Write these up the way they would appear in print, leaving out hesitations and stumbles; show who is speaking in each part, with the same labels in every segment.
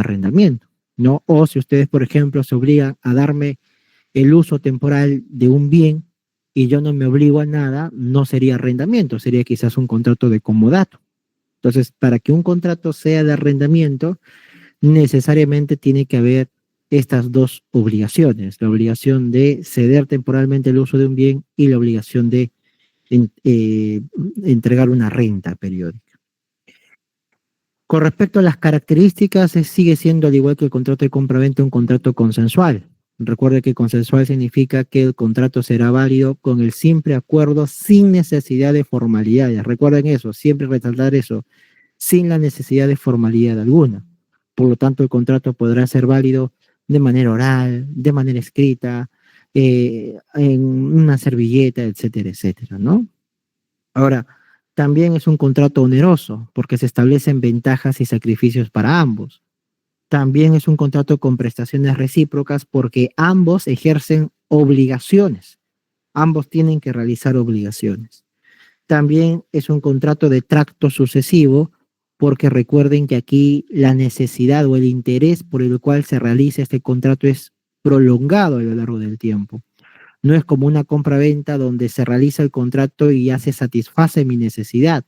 Speaker 1: arrendamiento, ¿no? O si ustedes, por ejemplo, se obligan a darme el uso temporal de un bien y yo no me obligo a nada, no sería arrendamiento, sería quizás un contrato de comodato. Entonces, para que un contrato sea de arrendamiento, necesariamente tiene que haber estas dos obligaciones, la obligación de ceder temporalmente el uso de un bien y la obligación de entregar una renta periódica. Con respecto a las características, sigue siendo, al igual que el contrato de compraventa, un contrato consensual. Recuerde que consensual significa que el contrato será válido con el simple acuerdo sin necesidad de formalidades. Recuerden eso, siempre resaltar eso, sin la necesidad de formalidad alguna. Por lo tanto, el contrato podrá ser válido de manera oral, de manera escrita, en una servilleta, etcétera, etcétera, ¿no? Ahora, también es un contrato oneroso porque se establecen ventajas y sacrificios para ambos. También es un contrato con prestaciones recíprocas porque ambos ejercen obligaciones. Ambos tienen que realizar obligaciones. También es un contrato de tracto sucesivo porque recuerden que aquí la necesidad o el interés por el cual se realiza este contrato es prolongado a lo largo del tiempo. No es como una compra-venta donde se realiza el contrato y ya se satisface mi necesidad,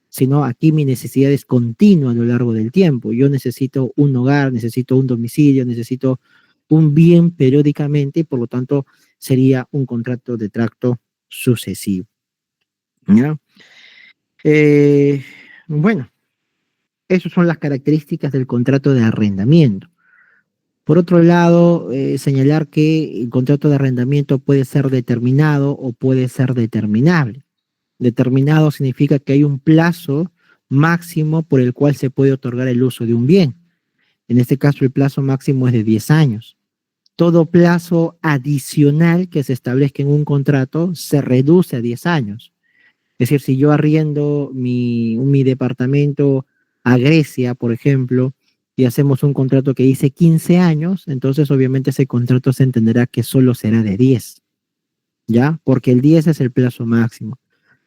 Speaker 1: sino aquí mi necesidad es continua a lo largo del tiempo. Yo necesito un hogar, necesito un domicilio, necesito un bien periódicamente y por lo tanto sería un contrato de tracto sucesivo. ¿Ya? Bueno, esas son las características del contrato de arrendamiento. Por otro lado, señalar que el contrato de arrendamiento puede ser determinado o puede ser determinable. Determinado significa que hay un plazo máximo por el cual se puede otorgar el uso de un bien. En este caso, el plazo máximo es de 10 años. Todo plazo adicional que se establezca en un contrato se reduce a 10 años. Es decir, si yo arriendo mi departamento a Grecia, por ejemplo, y hacemos un contrato que dice 15 años, entonces obviamente ese contrato se entenderá que solo será de 10, ¿ya? Porque el 10 es el plazo máximo.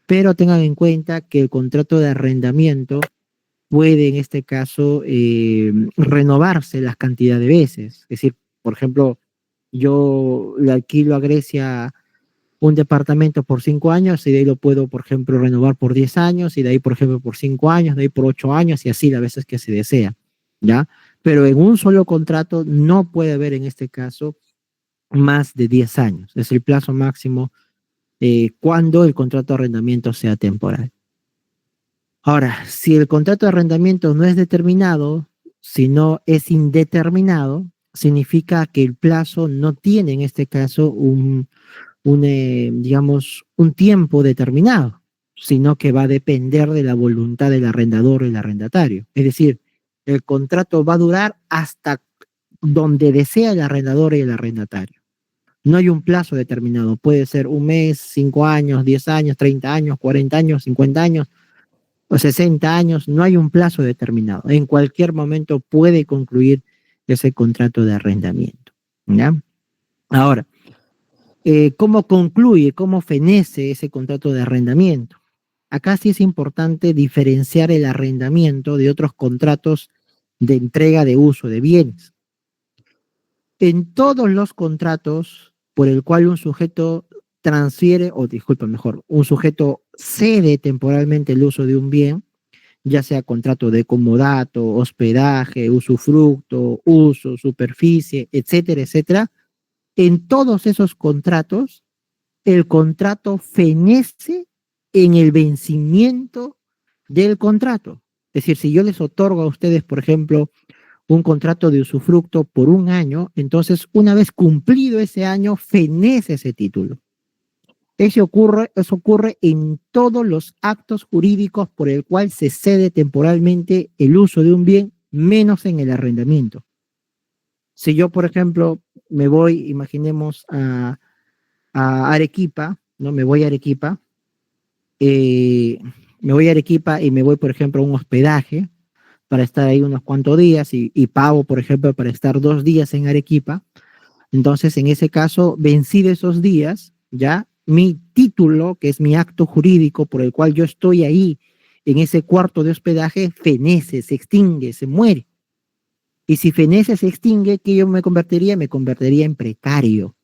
Speaker 1: Pero tengan en cuenta que el contrato de arrendamiento puede en este caso renovarse las cantidades de veces. Es decir, por ejemplo, yo le alquilo a Grecia un departamento por 5 años y de ahí lo puedo, por ejemplo, renovar por 10 años y de ahí, por ejemplo, por 5 años, de ahí por 8 años y así las veces que se desea, ¿ya? Pero en un solo contrato no puede haber en este caso más de 10 años. Es el plazo máximo cuando el contrato de arrendamiento sea temporal. Ahora, si el contrato de arrendamiento no es determinado, sino es indeterminado, significa que el plazo no tiene en este caso digamos, un tiempo determinado, sino que va a depender de la voluntad del arrendador o el arrendatario. Es decir, el contrato va a durar hasta donde desea el arrendador y el arrendatario. No hay un plazo determinado, puede ser un mes, 5 años, 10 años, 30 años, 40 años, 50 años o 60 años, no hay un plazo determinado. En cualquier momento puede concluir ese contrato de arrendamiento. ¿Ya? Ahora, ¿cómo concluye, cómo fenece ese contrato de arrendamiento? Acá sí es importante diferenciar el arrendamiento de otros contratos de entrega de uso de bienes. En todos los contratos por el cual un sujeto transfiere, o disculpa, mejor, un sujeto cede temporalmente el uso de un bien, ya sea contrato de comodato, hospedaje, usufructo, uso, superficie, etcétera, etcétera, en todos esos contratos, el contrato fenece en el vencimiento del contrato. Es decir, si yo les otorgo a ustedes, por ejemplo, un contrato de usufructo por un año, entonces una vez cumplido ese año, fenece ese título. Eso ocurre en todos los actos jurídicos por el cual se cede temporalmente el uso de un bien, menos en el arrendamiento. Si yo, por ejemplo, me voy, imaginemos, a Arequipa, ¿no? Me voy a Arequipa y me voy, por ejemplo, a un hospedaje para estar ahí unos cuantos días y pago, por ejemplo, para estar 2 días en Arequipa. Entonces, en ese caso, vencido esos días, ya mi título, que es mi acto jurídico por el cual yo estoy ahí en ese cuarto de hospedaje, fenece, se extingue, se muere. Y si fenece se extingue, ¿qué yo me convertiría? Me convertiría en precario.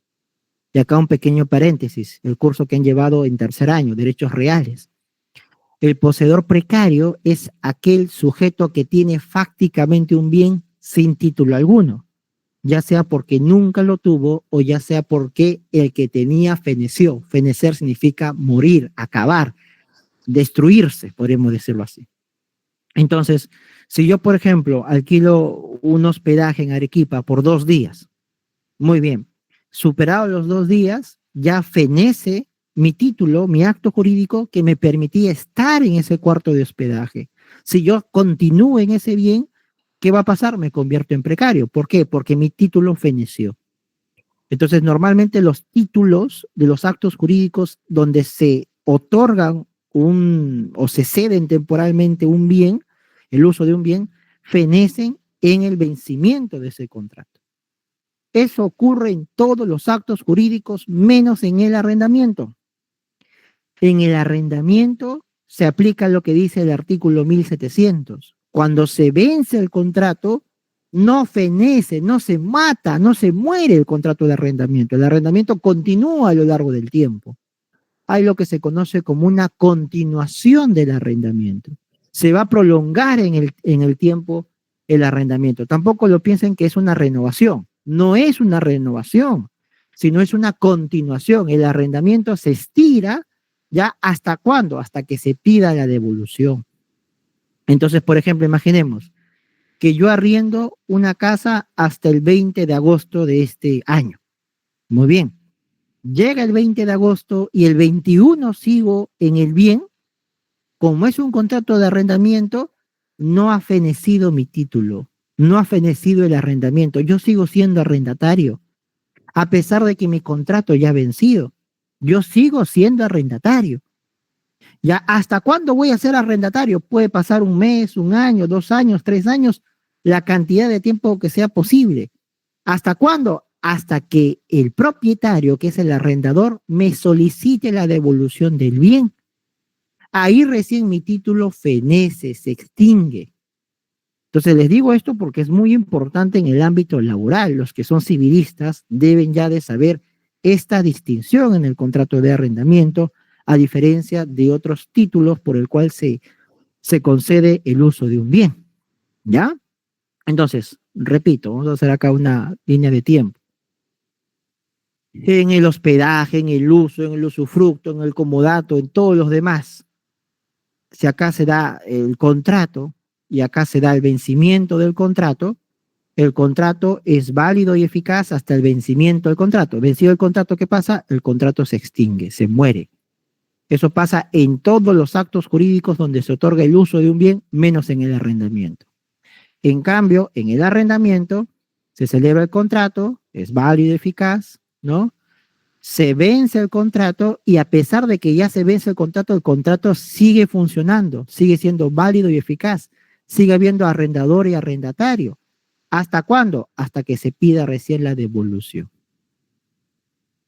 Speaker 1: Y acá un pequeño paréntesis, el curso que han llevado en tercer año, derechos reales. El poseedor precario es aquel sujeto que tiene fácticamente un bien sin título alguno, ya sea porque nunca lo tuvo o ya sea porque el que tenía feneció. Fenecer significa morir, acabar, destruirse, podríamos decirlo así. Entonces, si yo, por ejemplo, alquilo un hospedaje en Arequipa por 2 días, muy bien, superado los 2 días, ya fenece mi título, mi acto jurídico que me permitía estar en ese cuarto de hospedaje. Si yo continúo en ese bien, ¿qué va a pasar? Me convierto en precario. ¿Por qué? Porque mi título feneció. Entonces, normalmente los títulos de los actos jurídicos donde se otorgan o se ceden temporalmente un bien, el uso de un bien, fenecen en el vencimiento de ese contrato. Eso ocurre en todos los actos jurídicos, menos en el arrendamiento. En el arrendamiento se aplica lo que dice el artículo 1700. Cuando se vence el contrato, no fenece, no se mata, no se muere el contrato de arrendamiento. El arrendamiento continúa a lo largo del tiempo. Hay lo que se conoce como una continuación del arrendamiento. Se va a prolongar en el tiempo el arrendamiento. Tampoco lo piensen que es una renovación. No es una renovación, sino es una continuación. El arrendamiento se estira ya hasta cuándo, hasta que se pida la devolución. Entonces, por ejemplo, imaginemos que yo arriendo una casa hasta el 20 de agosto de este año. Muy bien. Llega el 20 de agosto y el 21 sigo en el bien. Como es un contrato de arrendamiento, no ha fenecido mi título, no ha fenecido el arrendamiento. Yo sigo siendo arrendatario, a pesar de que mi contrato ya ha vencido. Yo sigo siendo arrendatario. ¿Ya hasta cuándo voy a ser arrendatario? Puede pasar un mes, un año, 2 años, 3 años, la cantidad de tiempo que sea posible. ¿Hasta cuándo? Hasta que el propietario, que es el arrendador, me solicite la devolución del bien. Ahí recién mi título fenece, se extingue. Entonces les digo esto porque es muy importante en el ámbito laboral. Los que son civilistas deben ya de saber esta distinción en el contrato de arrendamiento, a diferencia de otros títulos por el cual se concede el uso de un bien. ¿Ya? Entonces, repito, vamos a hacer acá una línea de tiempo. En el hospedaje, en el uso, en el usufructo, en el comodato, en todos los demás, si acá se da el contrato y acá se da el vencimiento del contrato, el contrato es válido y eficaz hasta el vencimiento del contrato. Vencido el contrato, ¿qué pasa? El contrato se extingue, se muere. Eso pasa en todos los actos jurídicos donde se otorga el uso de un bien, menos en el arrendamiento. En cambio, en el arrendamiento se celebra el contrato, es válido y eficaz, ¿no? Se vence el contrato y a pesar de que ya se vence el contrato sigue funcionando, sigue siendo válido y eficaz, sigue habiendo arrendador y arrendatario. ¿Hasta cuándo? Hasta que se pida recién la devolución.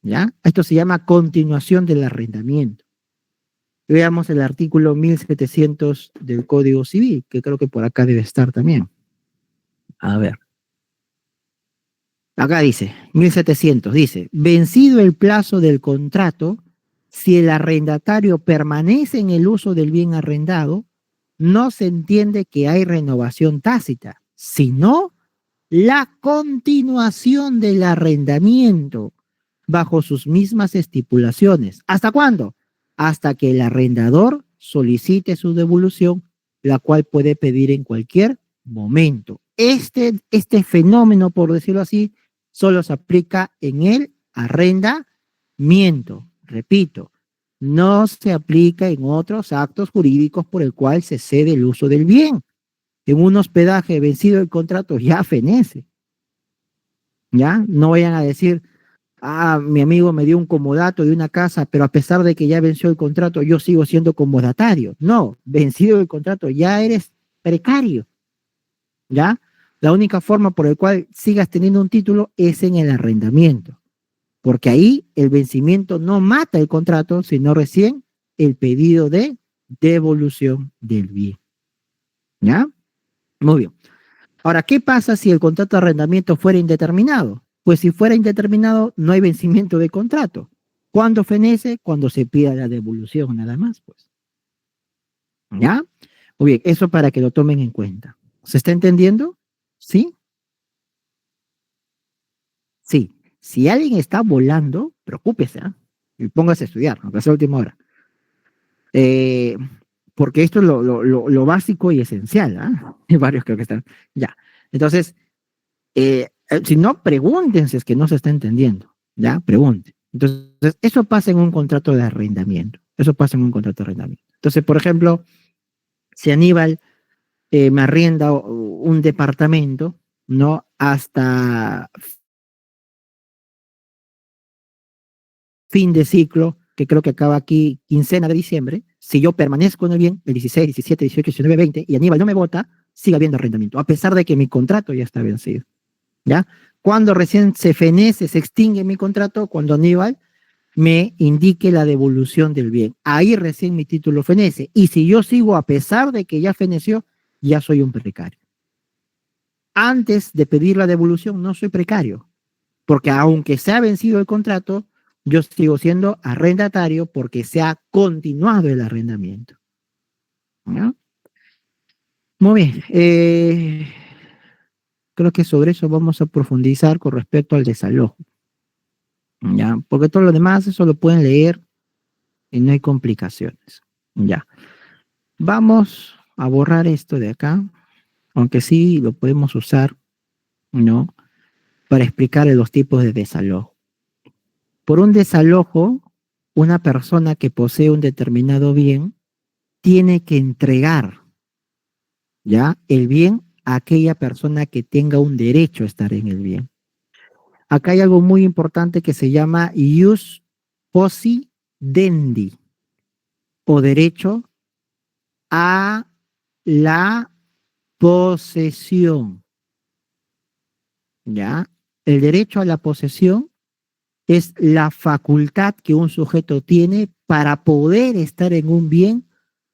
Speaker 1: ¿Ya? Esto se llama continuación del arrendamiento. Veamos el artículo 1700 del Código Civil, que creo que por acá debe estar también. A ver. Acá dice, 1700, dice, vencido el plazo del contrato, si el arrendatario permanece en el uso del bien arrendado, no se entiende que hay renovación tácita, sino la continuación del arrendamiento bajo sus mismas estipulaciones. ¿Hasta cuándo? Hasta que el arrendador solicite su devolución, la cual puede pedir en cualquier momento. Este fenómeno, por decirlo así, solo se aplica en el arrendamiento. Repito, no se aplica en otros actos jurídicos por el cual se cede el uso del bien. En un hospedaje vencido el contrato ya fenece. ¿Ya? No vayan a decir, mi amigo me dio un comodato de una casa, pero a pesar de que ya venció el contrato, yo sigo siendo comodatario. No, vencido el contrato, ya eres precario. ¿Ya? La única forma por la cual sigas teniendo un título es en el arrendamiento, porque ahí el vencimiento no mata el contrato, sino recién el pedido de devolución del bien. ¿Ya? Muy bien. Ahora, ¿qué pasa si el contrato de arrendamiento fuera indeterminado? Pues si fuera indeterminado, no hay vencimiento de contrato. ¿Cuándo fenece? Cuando se pida la devolución, nada más, pues. ¿Ya? Muy bien, eso para que lo tomen en cuenta. ¿Se está entendiendo? ¿Sí? Sí. Si alguien está volando, preocúpese, ¿ah? Y póngase a estudiar, aunque sea a última hora. Eh, porque esto es lo básico y esencial, ¿ah? Hay varios creo que están. Ya. Entonces, si no, pregúntense, es que no se está entendiendo, ¿ya? Pregunten. Entonces, eso pasa en un contrato de arrendamiento. Eso pasa en un contrato de arrendamiento. Entonces, por ejemplo, si Aníbal me arrienda un departamento, ¿no? Hasta fin de ciclo, que creo que acaba aquí quincena de diciembre, si yo permanezco en el bien, el 16, 17, 18, 19, 20, y Aníbal no me vota, sigue habiendo arrendamiento, a pesar de que mi contrato ya está vencido, ¿ya? Cuando recién se fenece, se extingue mi contrato, cuando Aníbal me indique la devolución del bien. Ahí recién mi título fenece. Y si yo sigo a pesar de que ya feneció, ya soy un precario. Antes de pedir la devolución, no soy precario, porque aunque se ha vencido el contrato, yo sigo siendo arrendatario porque se ha continuado el arrendamiento. ¿Ya? Muy bien. Creo que sobre eso vamos a profundizar con respecto al desalojo. ¿Ya? Porque todo lo demás, eso lo pueden leer y no hay complicaciones. Ya. Vamos a borrar esto de acá, aunque sí lo podemos usar, ¿no? Para explicar los tipos de desalojo. Por un desalojo, una persona que posee un determinado bien tiene que entregar, ¿ya? El bien a aquella persona que tenga un derecho a estar en el bien. Acá hay algo muy importante que se llama ius possidendi, o derecho a la posesión, ¿ya? El derecho a la posesión es la facultad que un sujeto tiene para poder estar en un bien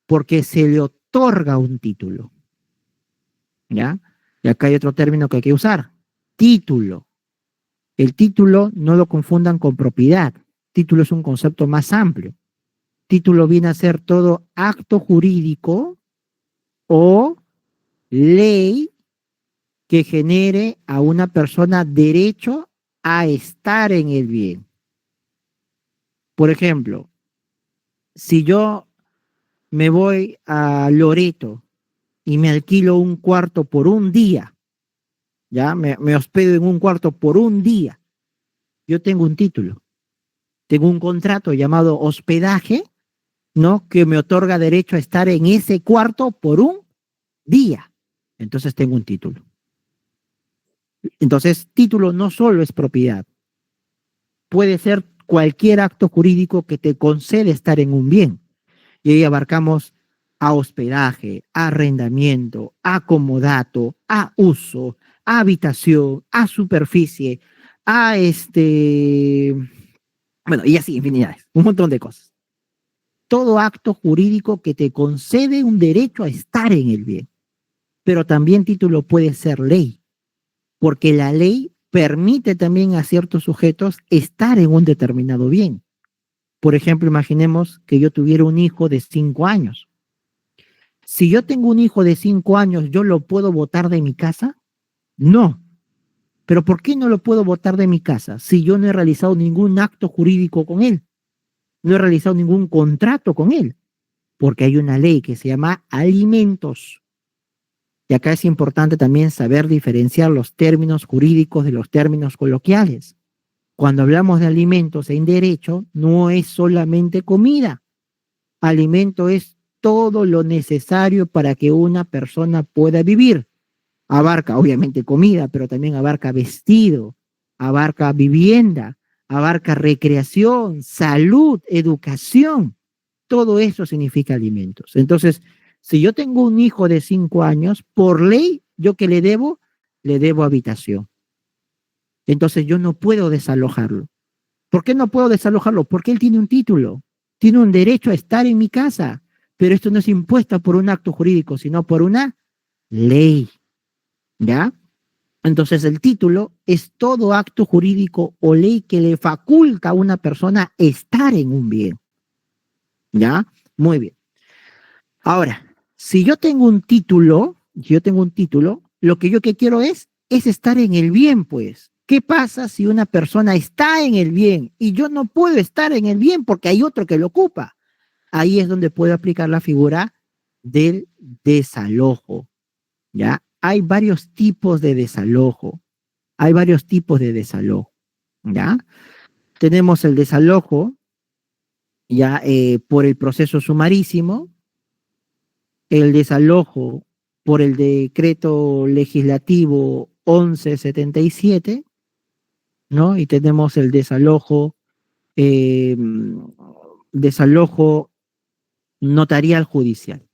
Speaker 1: porque se le otorga un título, ¿ya? Y acá hay otro término que hay que usar, título. El título no lo confundan con propiedad. Título es un concepto más amplio. Título viene a ser todo acto jurídico o ley que genere a una persona derecho a estar en el bien. Por ejemplo, si yo me voy a Loreto y me alquilo un cuarto por un día, ya me hospedo en un cuarto por un día, yo tengo un título, tengo un contrato llamado hospedaje, ¿no? Que me otorga derecho a estar en ese cuarto por un día. Entonces tengo un título. Entonces, título no solo es propiedad, puede ser cualquier acto jurídico que te concede estar en un bien. Y ahí abarcamos a hospedaje, a arrendamiento, a comodato, a uso, a habitación, a superficie, a bueno, y así, infinidades, un montón de cosas. Todo acto jurídico que te concede un derecho a estar en el bien. Pero también título puede ser ley, porque la ley permite también a ciertos sujetos estar en un determinado bien. Por ejemplo, imaginemos que yo tuviera un hijo de 5 años. Si yo tengo un hijo de 5 años, ¿yo lo puedo botar de mi casa? No. ¿Pero por qué no lo puedo botar de mi casa si yo no he realizado ningún acto jurídico con él? No he realizado ningún contrato con él, porque hay una ley que se llama alimentos. Y acá es importante también saber diferenciar los términos jurídicos de los términos coloquiales. Cuando hablamos de alimentos en derecho, no es solamente comida. Alimento es todo lo necesario para que una persona pueda vivir. Abarca obviamente comida, pero también abarca vestido, abarca vivienda, abarca recreación, salud, educación. Todo eso significa alimentos. Entonces, si yo tengo un hijo de 5 años, por ley, ¿yo qué le debo? Le debo habitación. Entonces yo no puedo desalojarlo. ¿Por qué no puedo desalojarlo? Porque él tiene un título, tiene un derecho a estar en mi casa, pero esto no es impuesto por un acto jurídico, sino por una ley. ¿ya? Entonces el título es todo acto jurídico o ley que le faculta a una persona estar en un bien, ¿ya? Muy bien. Ahora, si yo tengo un título, lo que yo que quiero es estar en el bien, pues. ¿Qué pasa si una persona está en el bien y yo no puedo estar en el bien porque hay otro que lo ocupa? Ahí es donde puedo aplicar la figura del desalojo, ¿ya? Hay varios tipos de desalojo, ¿ya? Tenemos el desalojo, ya por el proceso sumarísimo, el desalojo por el decreto legislativo 1177, ¿no? Y tenemos el eh, desalojo notarial judicial.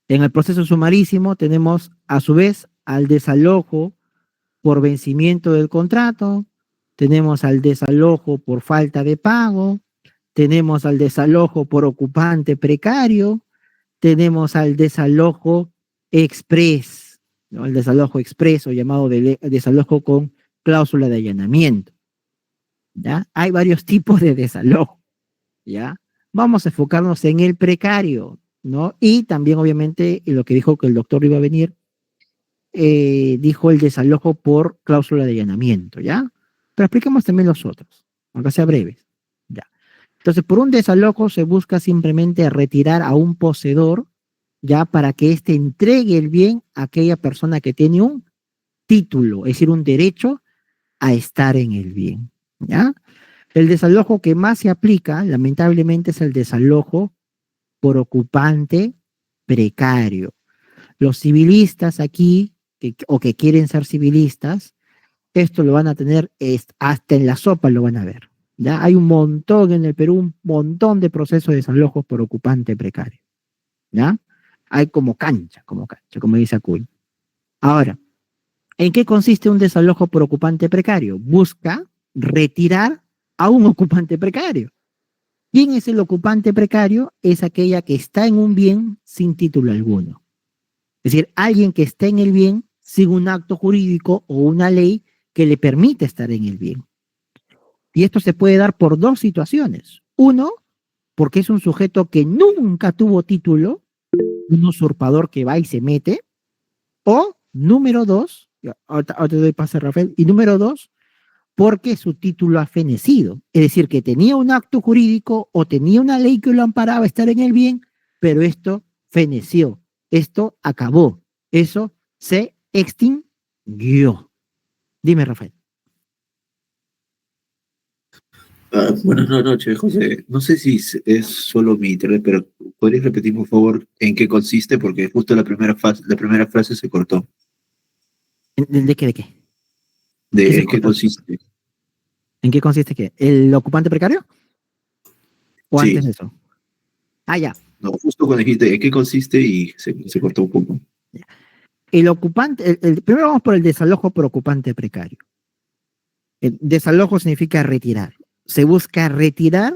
Speaker 1: En el proceso sumarísimo tenemos a su vez al desalojo por vencimiento del contrato, tenemos al desalojo por falta de pago, tenemos al desalojo por ocupante precario, tenemos al desalojo express, ¿no? El desalojo expreso llamado desalojo con cláusula de allanamiento, ¿ya? Hay varios tipos de desalojo, ¿ya? Vamos a enfocarnos en el precario, ¿no? Y también, obviamente, en lo que dijo que el doctor iba a venir, dijo el desalojo por cláusula de allanamiento, ¿ya? Pero expliquemos también los otros, aunque sea breves, ¿ya? Entonces, por un desalojo se busca simplemente retirar a un poseedor, ya para que éste entregue el bien a aquella persona que tiene un título, es decir, un derecho a estar en el bien, ¿ya? El desalojo que más se aplica, lamentablemente, es el desalojo por ocupante precario. Los civilistas aquí, o que quieren ser civilistas, esto lo van a tener, hasta en la sopa lo van a ver. ¿Ya? Hay un montón en el Perú, un montón de procesos de desalojos por ocupante precario. ¿Ya? Hay como dice Acuña. Ahora, ¿en qué consiste un desalojo por ocupante precario? Busca retirar a un ocupante precario. ¿Quién es el ocupante precario? Es aquella que está en un bien sin título alguno. Es decir, alguien que está en el bien sin un acto jurídico o una ley que le permite estar en el bien. Y esto se puede dar por dos situaciones. Uno, porque es un sujeto que nunca tuvo título, un usurpador que va y se mete. O número dos, ahorita te doy pase, Rafael, y número dos, porque su título ha fenecido. Es decir, que tenía un acto jurídico o tenía una ley que lo amparaba a estar en el bien, pero esto feneció, esto acabó, eso se extinguió. Dime, Rafael.
Speaker 2: Buenas noches, José. No sé si es solo mi internet, pero ¿podrías repetir, por favor, en qué consiste? Porque justo la primera frase se cortó.
Speaker 1: ¿De qué? ¿De qué? ¿Qué
Speaker 2: ¿De
Speaker 1: se
Speaker 2: en qué
Speaker 1: cortó?
Speaker 2: consiste?
Speaker 1: ¿En qué consiste qué? ¿El ocupante precario? ¿O antes de
Speaker 2: Sí,
Speaker 1: eso? Ah, ya.
Speaker 2: no, justo cuando dijiste en qué consiste y se cortó un poco.
Speaker 1: El ocupante, primero vamos por el desalojo por ocupante precario. El desalojo significa retirar. Se busca retirar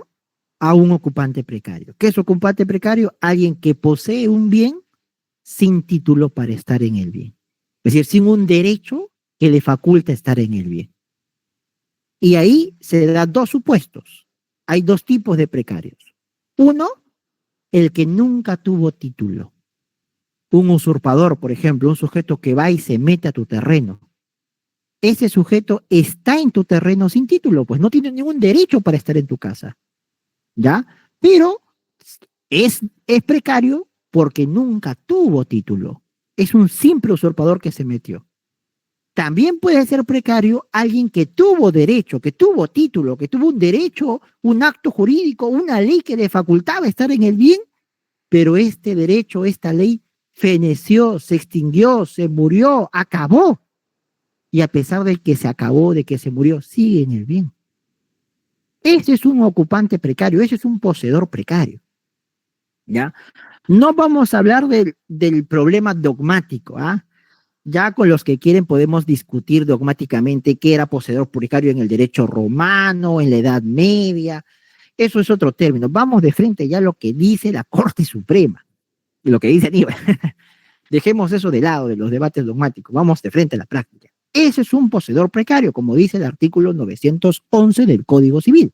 Speaker 1: a un ocupante precario. ¿Qué es ocupante precario? Alguien que posee un bien sin título para estar en el bien. Es decir, sin un derecho que le faculta estar en el bien. Y ahí se da dos supuestos. Hay dos tipos de precarios. Uno, el que nunca tuvo título. Un usurpador, por ejemplo, un sujeto que va y se mete a tu terreno. Ese sujeto está en tu terreno sin título, pues no tiene ningún derecho para estar en tu casa. ¿Ya? Pero es precario porque nunca tuvo título. Es un simple usurpador que se metió. También puede ser precario alguien que tuvo derecho, que tuvo título, que tuvo un derecho, un acto jurídico, una ley que le facultaba estar en el bien, pero este derecho, esta ley, feneció, se extinguió, se murió, acabó. Y a pesar de que se acabó, de que se murió, sigue en el bien. Ese es un ocupante precario, ese es un poseedor precario. ¿Ya? No vamos a hablar del problema dogmático, ¿ah? Ya con los que quieren podemos discutir dogmáticamente qué era poseedor precario en el derecho romano, en la Edad Media. Eso es otro término. Vamos de frente ya a lo que dice la Corte Suprema, y lo que dice Aníbal. Dejemos eso de lado de los debates dogmáticos, vamos de frente a la práctica. Ese es un poseedor precario, como dice el artículo 911 del Código Civil.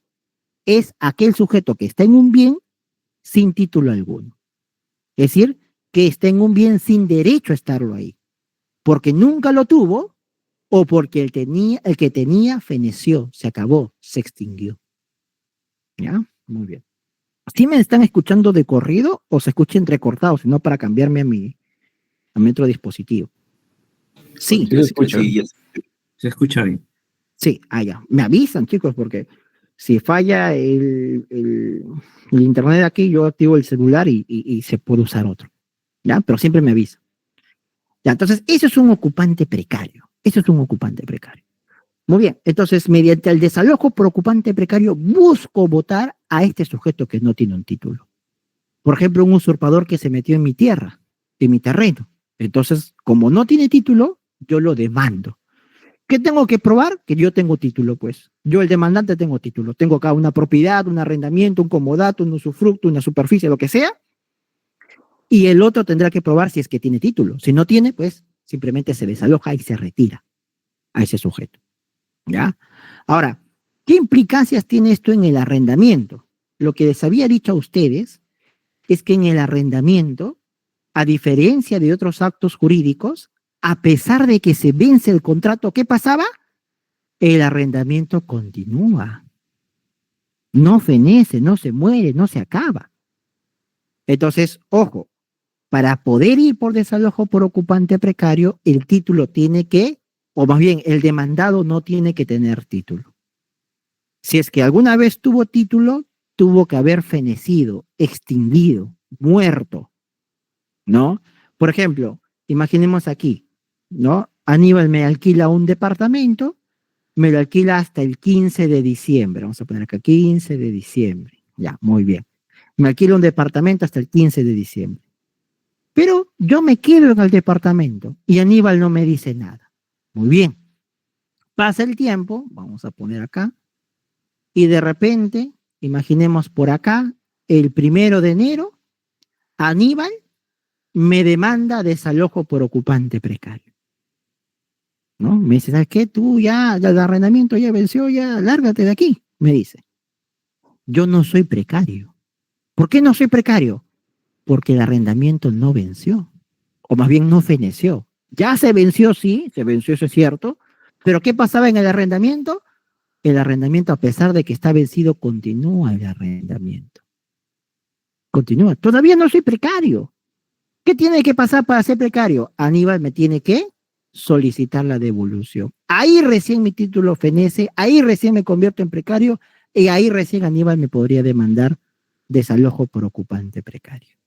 Speaker 1: Es aquel sujeto que está en un bien sin título alguno. Es decir, que está en un bien sin derecho a estarlo ahí, porque nunca lo tuvo o porque el que tenía feneció, se acabó, se extinguió. ¿Ya? Muy bien. ¿Sí me están escuchando de corrido o se escucha entrecortado, sino para cambiarme a mi otro dispositivo? Sí,
Speaker 2: Se escucha. Sí, se escucha bien.
Speaker 1: sí, ya. Me avisan, chicos, porque si falla el internet aquí, yo activo el celular y se puede usar otro. ¿Ya? Pero siempre me avisa. Ya, entonces, eso es un ocupante precario. Eso es un ocupante precario. Muy bien, entonces, mediante el desalojo por ocupante precario, busco votar a este sujeto que no tiene un título. Por ejemplo, un usurpador que se metió en mi tierra, en mi terreno. Entonces, como no tiene título, yo lo demando. ¿Qué tengo que probar? Que yo tengo título, pues. Yo, el demandante, tengo título. Tengo acá una propiedad, un arrendamiento, un comodato, un usufructo, una superficie, lo que sea. Y el otro tendrá que probar si es que tiene título. Si no tiene, pues simplemente se desaloja y se retira a ese sujeto. ¿Ya? Ahora, ¿qué implicancias tiene esto en el arrendamiento? Lo que les había dicho a ustedes es que en el arrendamiento, a diferencia de otros actos jurídicos, a pesar de que se vence el contrato, ¿qué pasaba? El arrendamiento continúa. No fenece, no se muere, no se acaba. Entonces, ojo, para poder ir por desalojo por ocupante precario, el título tiene que, o más bien, el demandado no tiene que tener título. Si es que alguna vez tuvo título, tuvo que haber fenecido, extinguido, muerto, ¿no? Por ejemplo, imaginemos aquí, ¿no? Aníbal me alquila un departamento, me lo alquila hasta el 15 de diciembre. Vamos a poner acá 15 de diciembre. Ya, muy bien. Me alquila un departamento hasta el 15 de diciembre. Pero yo me quedo en el departamento y Aníbal no me dice nada. Muy bien. Pasa el tiempo, vamos a poner acá, y de repente, imaginemos por acá, el 1 de enero, Aníbal me demanda desalojo por ocupante precario. ¿No? Me dice, ¿sabes qué? Tú ya, el arrendamiento ya venció, ya, lárgate de aquí, me dice. Yo no soy precario. ¿Por qué no soy precario? Porque el arrendamiento no venció, o más bien no feneció. Ya se venció, sí, se venció, eso es cierto, pero ¿qué pasaba en el arrendamiento? El arrendamiento, a pesar de que está vencido, continúa el arrendamiento. Continúa. Todavía no soy precario. ¿Qué tiene que pasar para ser precario? Aníbal me tiene que solicitar la devolución. Ahí recién mi título fenece, ahí recién me convierto en precario y ahí recién Aníbal me podría demandar desalojo por ocupante precario.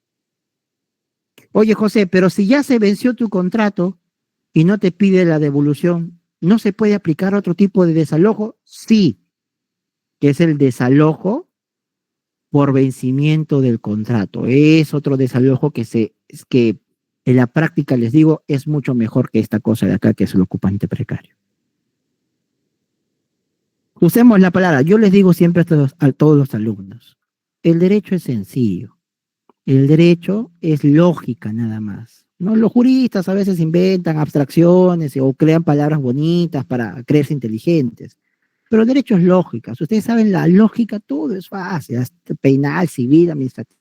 Speaker 1: Oye, José, pero si ya se venció tu contrato y no te pide la devolución, ¿no se puede aplicar otro tipo de desalojo? Sí, que es el desalojo por vencimiento del contrato. Es otro desalojo que en la práctica, les digo, es mucho mejor que esta cosa de acá, que es el ocupante precario. Usemos la palabra, yo les digo siempre a todos los alumnos, el derecho es sencillo, el derecho es lógica nada más. ¿No? Los juristas a veces inventan abstracciones o crean palabras bonitas para creerse inteligentes. Pero el derecho es lógica. Si ustedes saben la lógica, todo es fácil. Hasta penal, civil, administrativo,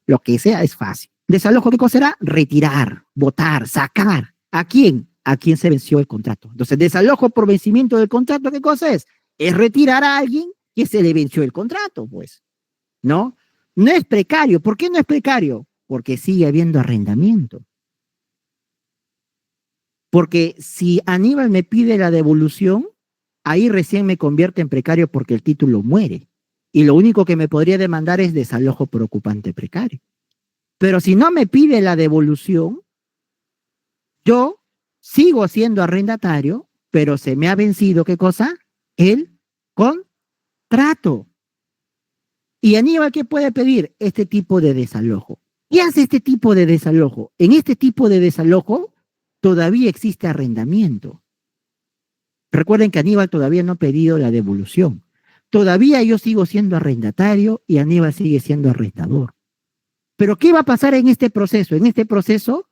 Speaker 1: lo que sea es fácil. Desalojo, ¿qué cosa será? Retirar, votar, sacar. ¿A quién? A quien se venció el contrato. Entonces, desalojo por vencimiento del contrato, ¿qué cosa es? Es retirar a alguien que se le venció el contrato, pues. ¿No? No es precario. ¿Por qué no es precario? Porque sigue habiendo arrendamiento. Porque si Aníbal me pide la devolución, ahí recién me convierte en precario porque el título muere. Y lo único que me podría demandar es desalojo por ocupante precario. Pero si no me pide la devolución, yo sigo siendo arrendatario, pero se me ha vencido, ¿qué cosa? El contrato. ¿Y Aníbal qué puede pedir? Este tipo de desalojo. ¿Qué hace este tipo de desalojo? En este tipo de desalojo todavía existe arrendamiento. Recuerden que Aníbal todavía no ha pedido la devolución. Todavía yo sigo siendo arrendatario y Aníbal sigue siendo arrendador. Pero ¿qué va a pasar en este proceso? En este proceso,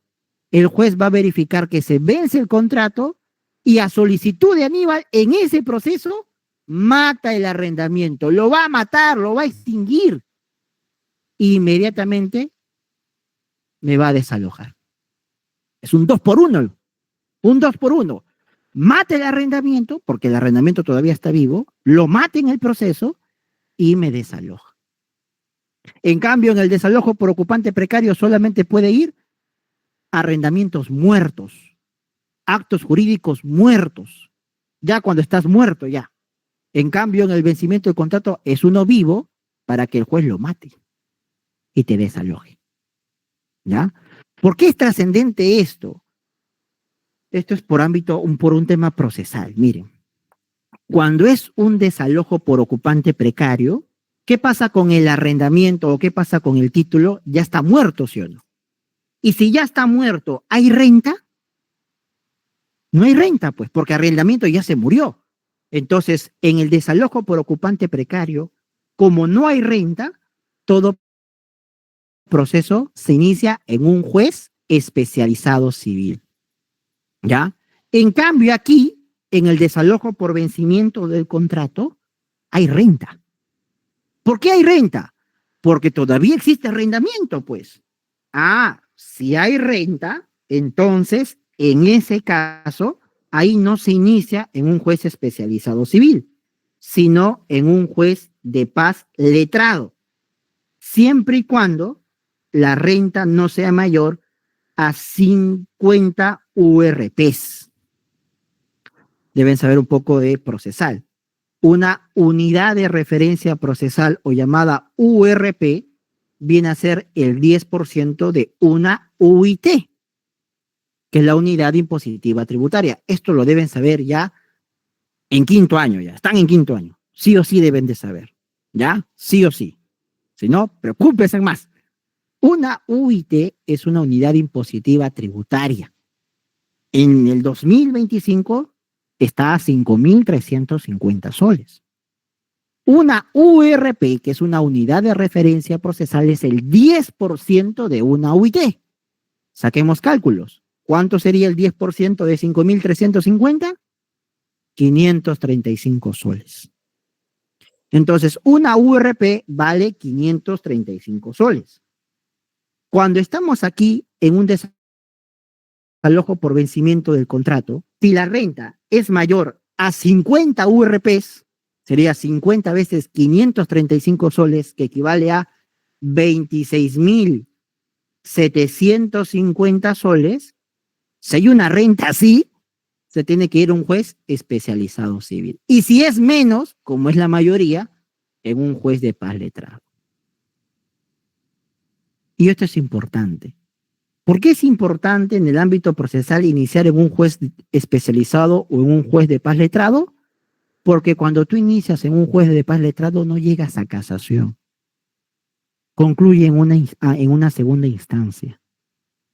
Speaker 1: el juez va a verificar que se vence el contrato y a solicitud de Aníbal, en ese proceso, mata el arrendamiento. Lo va a matar, lo va a extinguir. Inmediatamente me va a desalojar. Es un 2 por 1. Un 2 por 1. Mata el arrendamiento, porque el arrendamiento todavía está vivo, lo mata en el proceso y me desaloja. En cambio, en el desalojo por ocupante precario solamente puede ir arrendamientos muertos, actos jurídicos muertos, ya cuando estás muerto ya. En cambio, en el vencimiento del contrato es uno vivo para que el juez lo mate y te desaloje. ¿Ya? ¿Por qué es trascendente esto? Esto es por un tema procesal. Miren, cuando es un desalojo por ocupante precario, ¿qué pasa con el arrendamiento o qué pasa con el título? Ya está muerto, ¿sí o no? Y si ya está muerto, ¿hay renta? No hay renta, pues, porque arrendamiento ya se murió. Entonces, en el desalojo por ocupante precario, como no hay renta, todo proceso se inicia en un juez especializado civil. ¿Ya? En cambio, aquí, en el desalojo por vencimiento del contrato, hay renta. ¿Por qué hay renta? Porque todavía existe arrendamiento, pues. Si hay renta, entonces, en ese caso, ahí no se inicia en un juez especializado civil, sino en un juez de paz letrado, siempre y cuando la renta no sea mayor a 50 URPs. Deben saber un poco de procesal. Una unidad de referencia procesal o llamada URP viene a ser el 10% de una UIT, que es la unidad impositiva tributaria. Esto lo deben saber ya en 5º año, ya están en 5º año. Sí o sí deben de saber, ¿ya? Sí o sí. Si no, preocúpense más. Una UIT es una unidad impositiva tributaria. En el 2025 está a 5.350 soles. Una URP, que es una unidad de referencia procesal, es el 10% de una UIT. Saquemos cálculos. ¿Cuánto sería el 10% de 5.350? 535 soles. Entonces, una URP vale 535 soles. Cuando estamos aquí en un desalojo por vencimiento del contrato, si la renta es mayor a 50 URPs, sería 50 veces 535 soles, que equivale a 26.750 soles. Si hay una renta así, se tiene que ir a un juez especializado civil. Y si es menos, como es la mayoría, en un juez de paz letrado. Y esto es importante. ¿Por qué es importante en el ámbito procesal iniciar en un juez especializado o en un juez de paz letrado? Porque cuando tú inicias en un juez de paz letrado no llegas a casación. Concluye en una segunda instancia.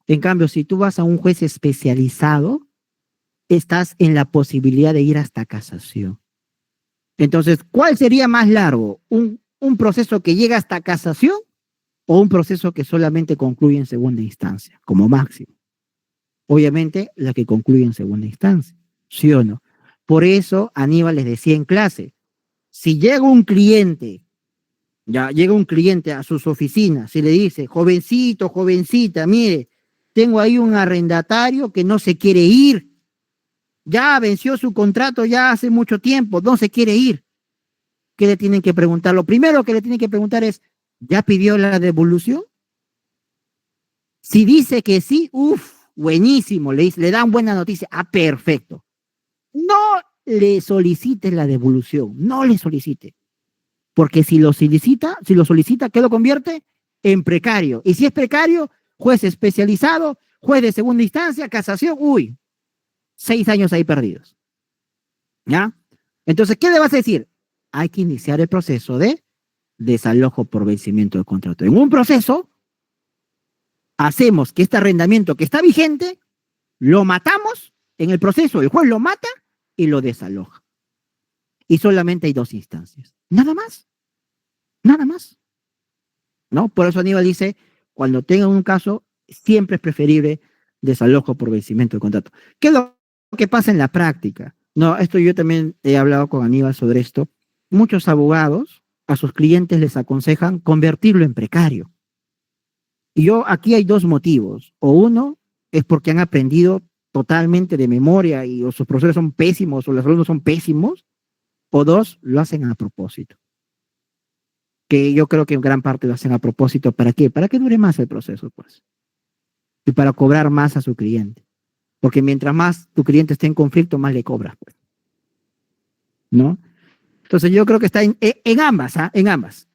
Speaker 1: En cambio, si tú vas a un juez especializado, estás en la posibilidad de ir hasta casación. Entonces, ¿cuál sería más largo? ¿Un proceso que llega hasta casación o un proceso que solamente concluye en segunda instancia, como máximo? Obviamente, la que concluye en segunda instancia, ¿sí o no? Por eso, Aníbal les decía en clase, si llega un cliente a sus oficinas y le dice, jovencito, jovencita, mire, tengo ahí un arrendatario que no se quiere ir, ya venció su contrato ya hace mucho tiempo, no se quiere ir. ¿Qué le tienen que preguntar? Lo primero que le tienen que preguntar es, ¿ya pidió la devolución? Si dice que sí, buenísimo, le dan buena noticia. Perfecto. No le solicite la devolución, no le solicite. Porque si lo solicita, ¿qué lo convierte? En precario. Y si es precario, juez especializado, juez de segunda instancia, casación, 6 años ahí perdidos. ¿Ya? Entonces, ¿qué le vas a decir? Hay que iniciar el proceso de desalojo por vencimiento de contrato. En un proceso, hacemos que este arrendamiento que está vigente, lo matamos en el proceso, el juez lo mata y lo desaloja. Y solamente hay 2 instancias. Nada más. Nada más. ¿No? Por eso Aníbal dice, cuando tengan un caso, siempre es preferible desalojo por vencimiento del contrato. ¿Qué es lo que pasa en la práctica? No, esto yo también he hablado con Aníbal sobre esto. Muchos abogados a sus clientes les aconsejan convertirlo en precario. Y yo aquí hay dos motivos. O uno es porque han aprendido totalmente de memoria y o sus profesores son pésimos o los alumnos son pésimos, o dos, lo hacen a propósito. Que yo creo que en gran parte lo hacen a propósito. ¿Para qué? Para que dure más el proceso, pues. Y para cobrar más a su cliente. Porque mientras más tu cliente esté en conflicto, más le cobras, pues. ¿No? Entonces yo creo que está en ambas, ¿ah? En ambas,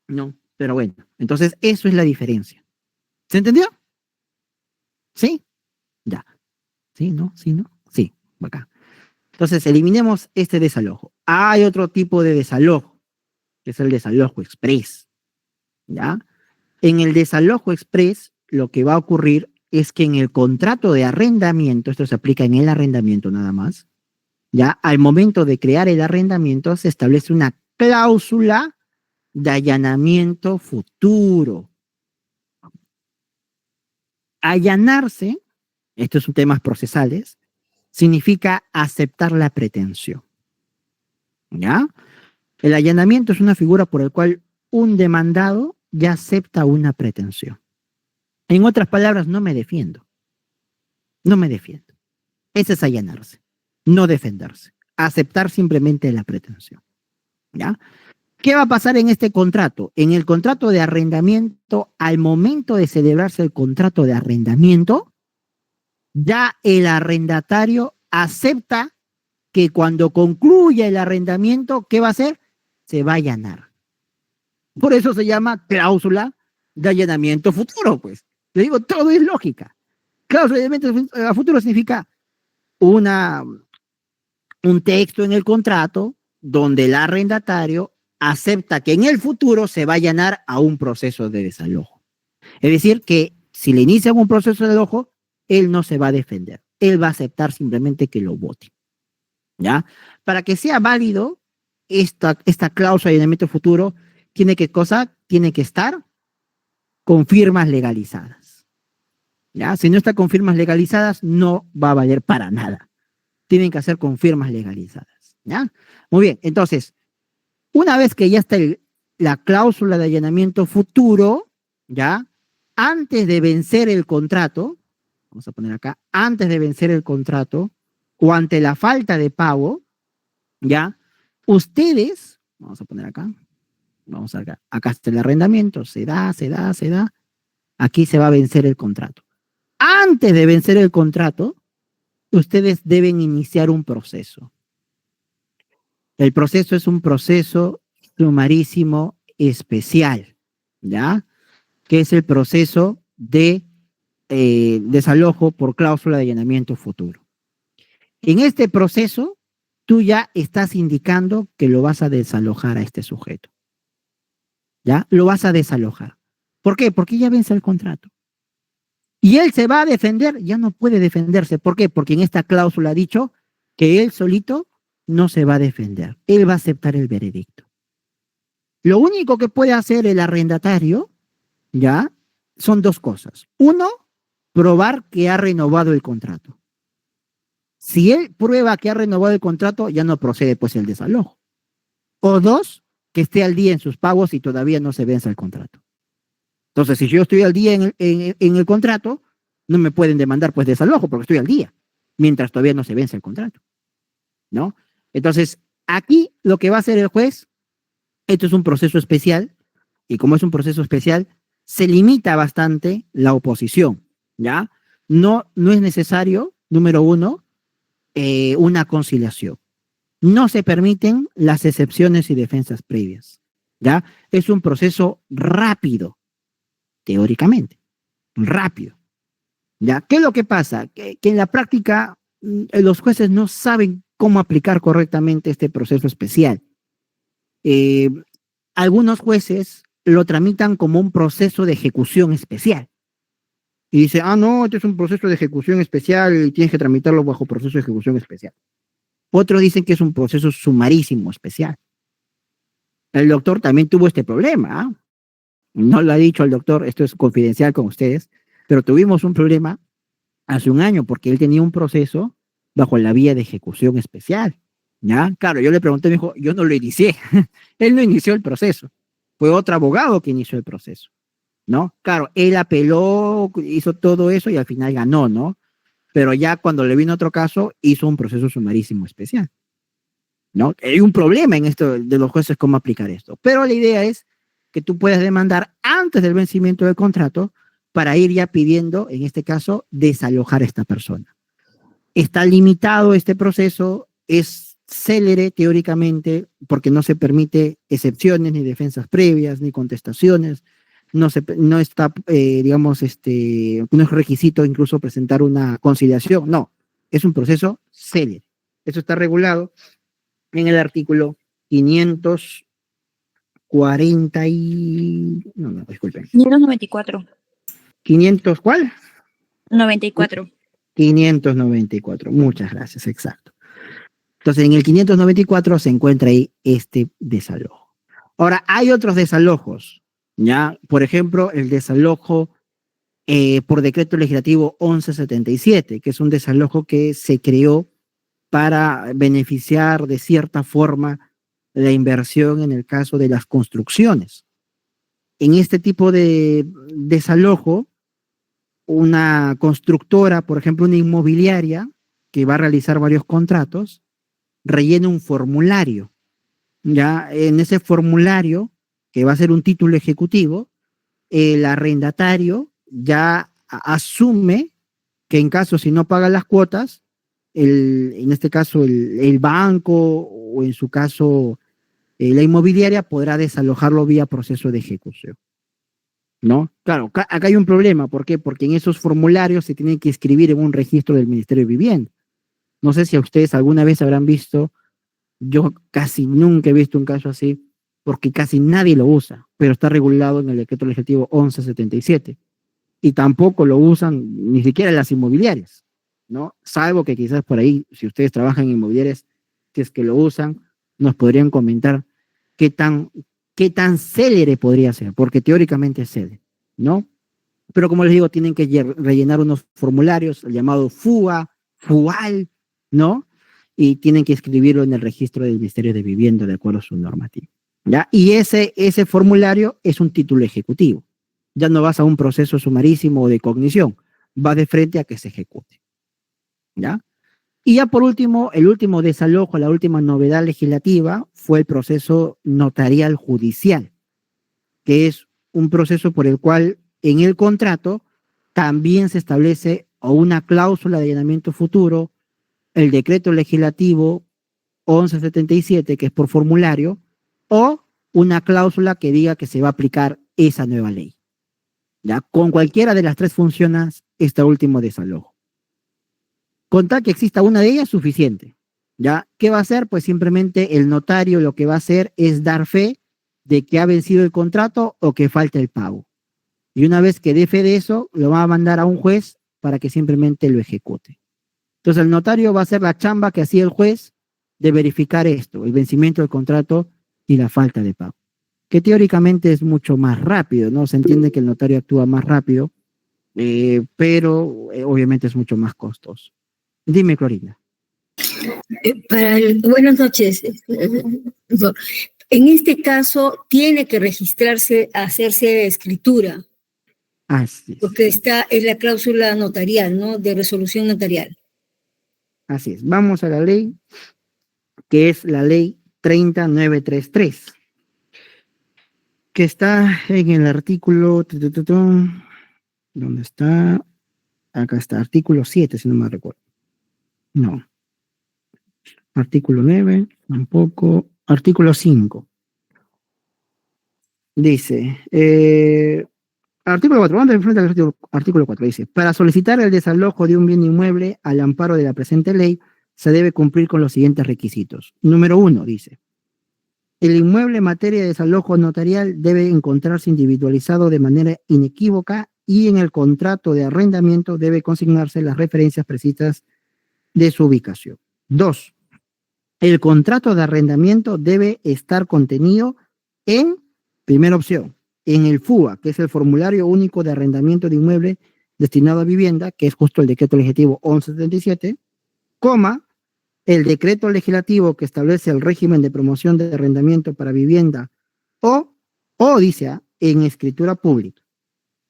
Speaker 1: ¿no? Pero bueno, entonces eso es la diferencia. ¿Se entendió? ¿Sí? Ya. ¿Sí? ¿No? ¿Sí? ¿No? Sí, acá. Entonces eliminemos este desalojo. Hay otro tipo de desalojo, que es el desalojo express, ¿ya? En el desalojo express, lo que va a ocurrir es que en el contrato de arrendamiento, esto se aplica en el arrendamiento nada más, ya al momento de crear el arrendamiento se establece una cláusula de allanamiento futuro. Allanarse, estos son temas procesales, significa aceptar la pretensión. ¿Ya? El allanamiento es una figura por la cual un demandado ya acepta una pretensión. En otras palabras, no me defiendo. No me defiendo. Ese es allanarse, no defenderse. Aceptar simplemente la pretensión. ¿Ya? ¿Qué va a pasar en este contrato? En el contrato de arrendamiento, al momento de celebrarse el contrato de arrendamiento, ya el arrendatario acepta que cuando concluya el arrendamiento, ¿qué va a hacer? Se va a allanar. Por eso se llama cláusula de allanamiento futuro, pues. Le digo, todo es lógica. Cláusula de allanamiento futuro significa un texto en el contrato donde el arrendatario acepta que en el futuro se va a allanar a un proceso de desalojo. Es decir, que si le inician un proceso de desalojo, él no se va a defender. Él va a aceptar simplemente que lo vote. ¿Ya? Para que sea válido esta cláusula de allanamiento futuro, tiene que estar con firmas legalizadas. ¿Ya? Si no está con firmas legalizadas, no va a valer para nada. Tienen que hacer con firmas legalizadas. ¿Ya? Muy bien, entonces, una vez que ya está la cláusula de allanamiento futuro, ¿ya? Antes de vencer el contrato, vamos a poner acá, antes de vencer el contrato, o ante la falta de pago, ¿ya? Ustedes, vamos a poner acá, vamos acá está el arrendamiento, se da, aquí se va a vencer el contrato. Antes de vencer el contrato, ustedes deben iniciar un proceso. El proceso es un proceso sumarísimo especial, ¿ya? Que es el proceso de desalojo por cláusula de allanamiento futuro. En este proceso, tú ya estás indicando que lo vas a desalojar a este sujeto. ¿Ya? Lo vas a desalojar. ¿Por qué? Porque ya vence el contrato. Y él se va a defender, ya no puede defenderse. ¿Por qué? Porque en esta cláusula ha dicho que él solito no se va a defender. Él va a aceptar el veredicto. Lo único que puede hacer el arrendatario, ¿ya? Son dos cosas. Uno, probar que ha renovado el contrato. Si él prueba que ha renovado el contrato, ya no procede pues el desalojo. O dos, que esté al día en sus pagos y todavía no se vence el contrato. Entonces, si yo estoy al día en el contrato, no me pueden demandar pues desalojo porque estoy al día, mientras todavía no se vence el contrato, ¿no? Entonces, aquí lo que va a hacer el juez, esto es un proceso especial, y como es un proceso especial, se limita bastante la oposición, ¿ya? No es necesario, número uno, una conciliación. No se permiten las excepciones y defensas previas, ¿ya? Es un proceso rápido, teóricamente, rápido, ¿ya? ¿Qué es lo que pasa? Que en la práctica los jueces no saben cómo aplicar correctamente este proceso especial. Algunos jueces lo tramitan como un proceso de ejecución especial. Y dice, no, este es un proceso de ejecución especial y tienes que tramitarlo bajo proceso de ejecución especial. Otros dicen que es un proceso sumarísimo especial. El doctor también tuvo este problema. No lo ha dicho el doctor, esto es confidencial con ustedes, pero tuvimos un problema hace un año porque él tenía un proceso bajo la vía de ejecución especial. ¿Ya? Claro, yo le pregunté, me dijo, yo no lo inicié. Él no inició el proceso. Fue otro abogado que inició el proceso, ¿no? Claro, él apeló, hizo todo eso y al final ganó, ¿no? Pero ya cuando le vino otro caso, hizo un proceso sumarísimo especial, ¿no? Hay un problema en esto de los jueces cómo aplicar esto, pero la idea es que tú puedas demandar antes del vencimiento del contrato para ir ya pidiendo, en este caso, desalojar a esta persona. Está limitado este proceso, es célere teóricamente porque no se permite excepciones ni defensas previas ni contestaciones, no está, digamos, no es requisito incluso presentar una conciliación, no, es un proceso célere. Eso está regulado en el artículo 540 y... No, no, disculpen.
Speaker 3: 594.
Speaker 1: 500, ¿cuál?
Speaker 3: 94.
Speaker 1: 594, muchas gracias, exacto. Entonces, en el 594 se encuentra ahí este desalojo. Ahora, hay otros desalojos, ¿ya? Por ejemplo, el desalojo por decreto legislativo 1177, que es un desalojo que se creó para beneficiar de cierta forma la inversión en el caso de las construcciones. En este tipo de desalojo, una constructora, por ejemplo, una inmobiliaria que va a realizar varios contratos, rellena un formulario. Ya en ese formulario, que va a ser un título ejecutivo, el arrendatario ya asume que en caso si no paga las cuotas, en este caso el banco o en su caso la inmobiliaria podrá desalojarlo vía proceso de ejecución, ¿no? Claro, acá hay un problema, ¿por qué? Porque en esos formularios se tienen que inscribir en un registro del Ministerio de Vivienda. No sé si a ustedes alguna vez habrán visto, yo casi nunca he visto un caso así, porque casi nadie lo usa, pero está regulado en el decreto legislativo 1177. Y tampoco lo usan ni siquiera las inmobiliarias, ¿no? Salvo que quizás por ahí, si ustedes trabajan en inmobiliarias, si es que lo usan, nos podrían comentar qué tan, qué tan célere podría ser, porque teóricamente es célere, ¿no? Pero como les digo, tienen que rellenar unos formularios, el llamado FUA, FUAL, ¿no? Y tienen que escribirlo en el registro del Ministerio de Vivienda de acuerdo a su normativa, ¿ya? Y ese formulario es un título ejecutivo. Ya no vas a un proceso sumarísimo o de cognición, vas de frente a que se ejecute, ¿ya? Y ya por último, el último desalojo, la última novedad legislativa fue el proceso notarial judicial, que es un proceso por el cual en el contrato también se establece o una cláusula de allanamiento futuro, el decreto legislativo 1177, que es por formulario, o una cláusula que diga que se va a aplicar esa nueva ley. ¿Ya? Con cualquiera de las tres funciones, este último desalojo. Con tal que exista una de ellas, suficiente. ¿Ya? ¿Qué va a hacer? Pues simplemente el notario lo que va a hacer es dar fe de que ha vencido el contrato o que falta el pago. Y una vez que dé fe de eso, lo va a mandar a un juez para que simplemente lo ejecute. Entonces el notario va a hacer la chamba que hacía el juez de verificar esto, el vencimiento del contrato y la falta de pago, que teóricamente es mucho más rápido, ¿no? Se entiende que el notario actúa más rápido, pero obviamente es mucho más costoso. Dime, Clorinda.
Speaker 4: Buenas noches. En este caso, tiene que registrarse, hacerse escritura,
Speaker 1: Así es.
Speaker 4: porque está en la cláusula notarial, ¿no? De resolución notarial.
Speaker 1: Así es. Vamos a la ley, que es la ley 30933, que está en el artículo... ¿Dónde está? Acá está, artículo 7, si no me recuerdo. No. Artículo 9, tampoco. Artículo 5. Dice, artículo 4, vamos a frente al artículo 4, dice, para solicitar el desalojo de un bien inmueble al amparo de la presente ley, se debe cumplir con los siguientes requisitos. Número 1, dice, el inmueble en materia de desalojo notarial debe encontrarse individualizado de manera inequívoca y en el contrato de arrendamiento debe consignarse las referencias precisas de su ubicación. 2, el contrato de arrendamiento debe estar contenido en, primera opción, en el FUA, que es el Formulario Único de Arrendamiento de Inmueble destinado a vivienda, que es justo el decreto legislativo 1177, coma, el decreto legislativo que establece el régimen de promoción de arrendamiento para vivienda o dice, en escritura pública.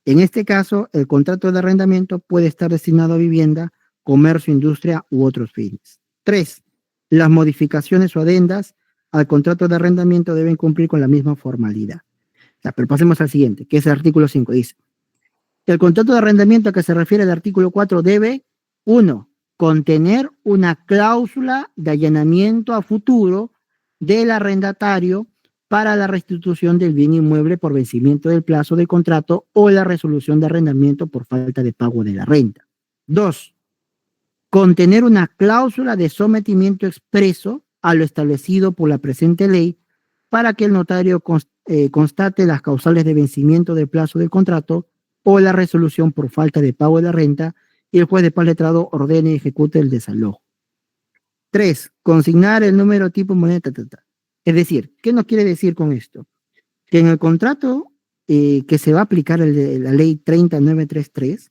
Speaker 1: En este caso, el contrato de arrendamiento puede estar destinado a vivienda, comercio, industria u otros fines. 3. Las modificaciones o adendas al contrato de arrendamiento deben cumplir con la misma formalidad. Pero pasemos al siguiente, que es el artículo 5. Dice, el contrato de arrendamiento a que se refiere el artículo 4 debe, 1, contener una cláusula de allanamiento a futuro del arrendatario para la restitución del bien inmueble por vencimiento del plazo del contrato o la resolución de arrendamiento por falta de pago de la renta. 2, contener una cláusula de sometimiento expreso a lo establecido por la presente ley para que el notario constate las causales de vencimiento del plazo del contrato o la resolución por falta de pago de la renta y el juez de paz letrado ordene y ejecute el desalojo. 3, consignar el número tipo moneda. Es decir, ¿qué nos quiere decir con esto? Que en el contrato que se va a aplicar la ley 30933,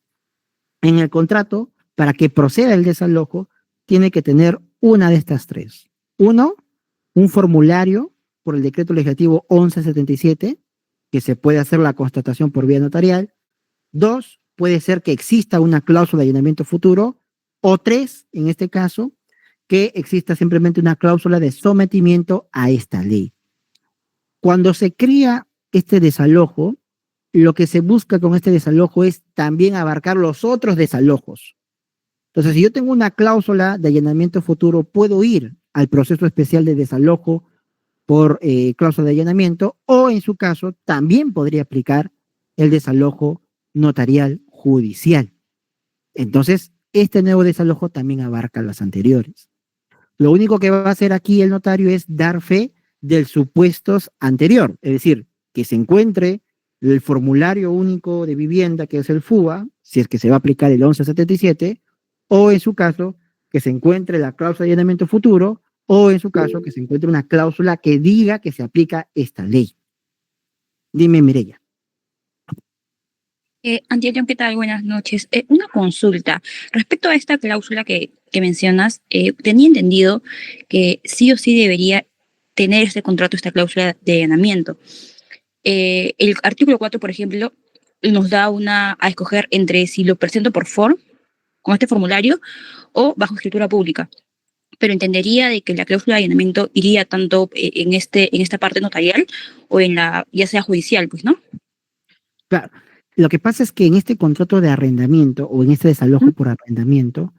Speaker 1: en el contrato, para que proceda el desalojo, tiene que tener una de estas tres. 1, un formulario por el decreto legislativo 1177, que se puede hacer la constatación por vía notarial. 2, puede ser que exista una cláusula de allanamiento futuro. O 3, en este caso, que exista simplemente una cláusula de sometimiento a esta ley. Cuando se crea este desalojo, lo que se busca con este desalojo es también abarcar los otros desalojos. Entonces, si yo tengo una cláusula de allanamiento futuro, puedo ir al proceso especial de desalojo por cláusula de allanamiento, o en su caso, también podría aplicar el desalojo notarial judicial. Entonces, este nuevo desalojo también abarca las anteriores. Lo único que va a hacer aquí el notario es dar fe del supuestos anterior, es decir, que se encuentre el formulario único de vivienda, que es el FUA, si es que se va a aplicar el 1177, o en su caso, que se encuentre la cláusula de allanamiento futuro, o en su caso, que se encuentre una cláusula que diga que se aplica esta ley. Dime, Mireya.
Speaker 3: Antonio, ¿qué tal? Buenas noches. Una consulta. Respecto a esta cláusula que mencionas, tenía entendido que sí o sí debería tener este contrato, esta cláusula de allanamiento. El artículo 4, por ejemplo, nos da a escoger entre si lo presento por form, con este formulario, o bajo escritura pública. Pero entendería de que la cláusula de allanamiento iría tanto en esta parte notarial o ya sea judicial, pues, ¿no?
Speaker 1: Claro. Lo que pasa es que en este contrato de arrendamiento o en este desalojo por arrendamiento,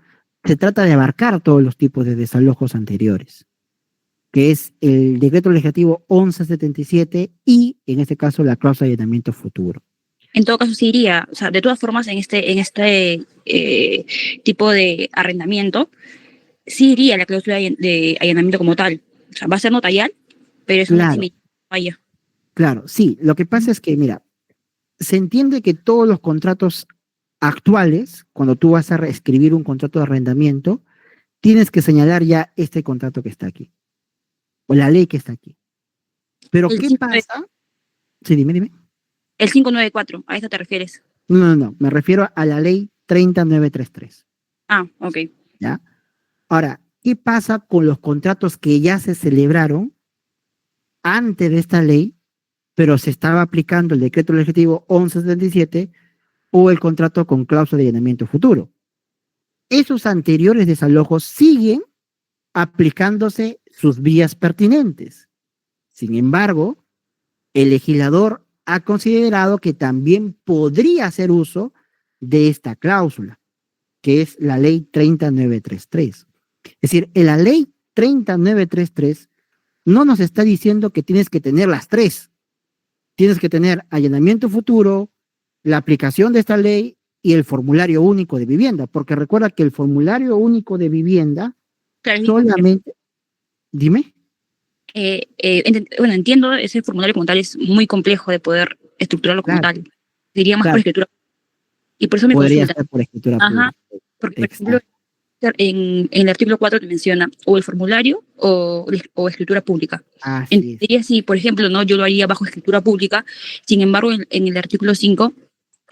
Speaker 1: se trata de abarcar todos los tipos de desalojos anteriores, que es el decreto legislativo 1177 y, en este caso, la cláusula de allanamiento futuro.
Speaker 3: En todo caso, sí iría, o sea, de todas formas, en este tipo de arrendamiento, sí iría la cláusula de allanamiento como tal. O sea, va a ser notarial, pero es una vaya.
Speaker 1: Claro, sí. Lo que pasa es que, mira, se entiende que todos los contratos actuales, cuando tú vas a reescribir un contrato de arrendamiento, tienes que señalar ya este contrato que está aquí, o la ley que está aquí. Pero ¿qué pasa? Sí, dime.
Speaker 3: El 594, ¿a esta te refieres?
Speaker 1: No, me refiero a la ley 30933.
Speaker 3: Ah, ok.
Speaker 1: ¿Ya? Ahora, ¿qué pasa con los contratos que ya se celebraron antes de esta ley, pero se estaba aplicando el decreto legislativo 1177 o el contrato con cláusula de allanamiento futuro? Esos anteriores desalojos siguen aplicándose sus vías pertinentes. Sin embargo, el legislador ha considerado que también podría hacer uso de esta cláusula, que es la ley 30933. Es decir, en la ley 30933 no nos está diciendo que tienes que tener las tres. Tienes que tener allanamiento futuro, la aplicación de esta ley y el formulario único de vivienda, porque recuerda que el formulario único de vivienda solamente... Dime.
Speaker 3: Bueno, entiendo, ese formulario como tal es muy complejo de poder estructurarlo como tal. Diría más por escritura. Y por eso me
Speaker 1: podría
Speaker 3: consulta.
Speaker 1: ser por escritura
Speaker 3: pública. Porque, por ejemplo, en el artículo 4 te menciona o el formulario o escritura pública.
Speaker 1: Así es.
Speaker 3: Entendería si, por ejemplo, no, yo lo haría bajo escritura pública. Sin embargo, en el artículo 5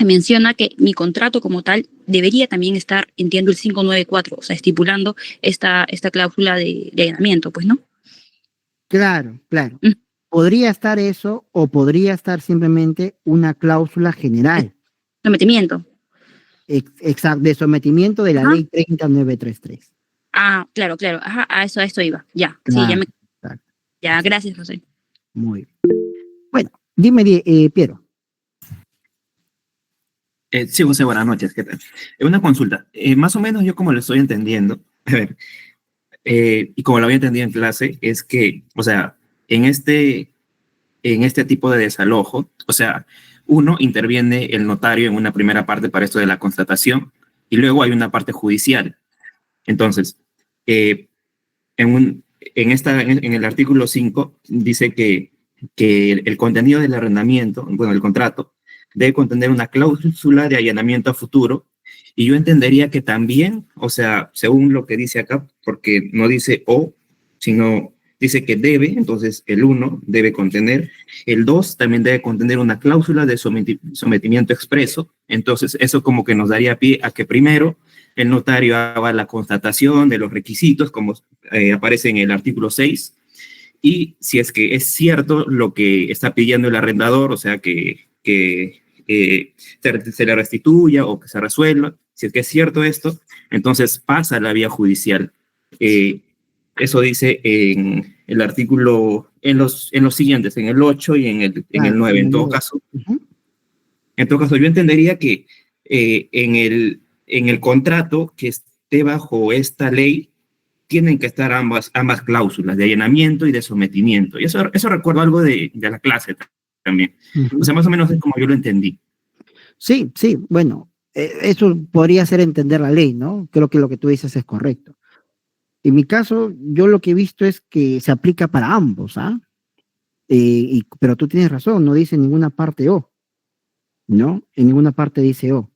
Speaker 3: me menciona que mi contrato como tal debería también estar, entiendo, el 594, o sea, estipulando esta cláusula de allanamiento, pues, ¿no?
Speaker 1: Claro, claro.
Speaker 3: Mm.
Speaker 1: Podría estar eso o podría estar simplemente una cláusula general.
Speaker 3: Sometimiento.
Speaker 1: Exacto, de sometimiento de la
Speaker 3: Ajá.
Speaker 1: ley 30933.
Speaker 3: Ah, claro, claro. Ajá, a eso iba. Ya, sí,
Speaker 1: Claro, exacto.
Speaker 3: ya, gracias, José.
Speaker 1: Muy bien. Bueno, dime, Piero.
Speaker 5: Sí, José, buenas noches, ¿qué tal? Una consulta. Más o menos yo como lo estoy entendiendo, a ver, y como lo había entendido en clase, es que, o sea, en este tipo de desalojo, o sea, uno interviene el notario en una primera parte para esto de la constatación y luego hay una parte judicial. Entonces, en el artículo 5 dice que el contenido del arrendamiento, bueno, el contrato, debe contener una cláusula de allanamiento a futuro, y yo entendería que también, o sea, según lo que dice acá, porque no dice o, sino dice que debe, entonces el 1 debe contener, el 2 también debe contener una cláusula de sometimiento expreso, entonces eso como que nos daría pie a que primero el notario haga la constatación de los requisitos, como aparece en el artículo 6, y si es que es cierto lo que está pidiendo el arrendador, o sea, que se le restituya o que se resuelva, si es que es cierto esto, entonces pasa a la vía judicial. Eso dice en el artículo, en los siguientes, en el 8 y en el 9. En todo caso, yo entendería que en el contrato que esté bajo esta ley, tienen que estar ambas cláusulas de allanamiento y de sometimiento. Y eso recuerdo algo de la clase también. O sea, más o menos es como yo lo entendí.
Speaker 1: Sí, bueno, eso podría ser entender la ley, ¿no? Creo que lo que tú dices es correcto. En mi caso, yo lo que he visto es que se aplica para ambos, ¿ah? Pero tú tienes razón, no dice en ninguna parte o, ¿no? En ninguna parte dice o.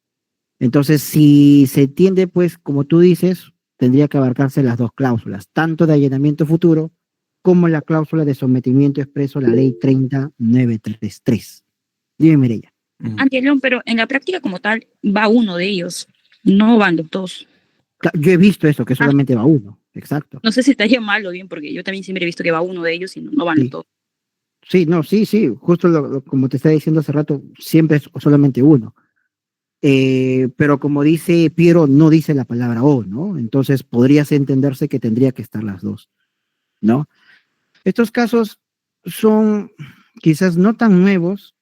Speaker 1: Entonces, si se entiende, pues, como tú dices, tendría que abarcarse las dos cláusulas, tanto de allanamiento futuro como la cláusula de sometimiento expreso a la ley 30933. Dime, Mireya.
Speaker 3: León, pero en la práctica como tal va uno de ellos, no van los dos.
Speaker 1: Yo he visto eso, que solamente va uno, exacto.
Speaker 3: No sé si estaría mal o bien, porque yo también siempre he visto que va uno de ellos y no van los dos.
Speaker 1: Sí, no, sí, justo como te estaba diciendo hace rato, siempre es solamente uno. Pero como dice Piero, no dice la palabra o, ¿no? Entonces podría entenderse que tendría que estar las dos, ¿no? Estos casos son quizás no tan nuevos,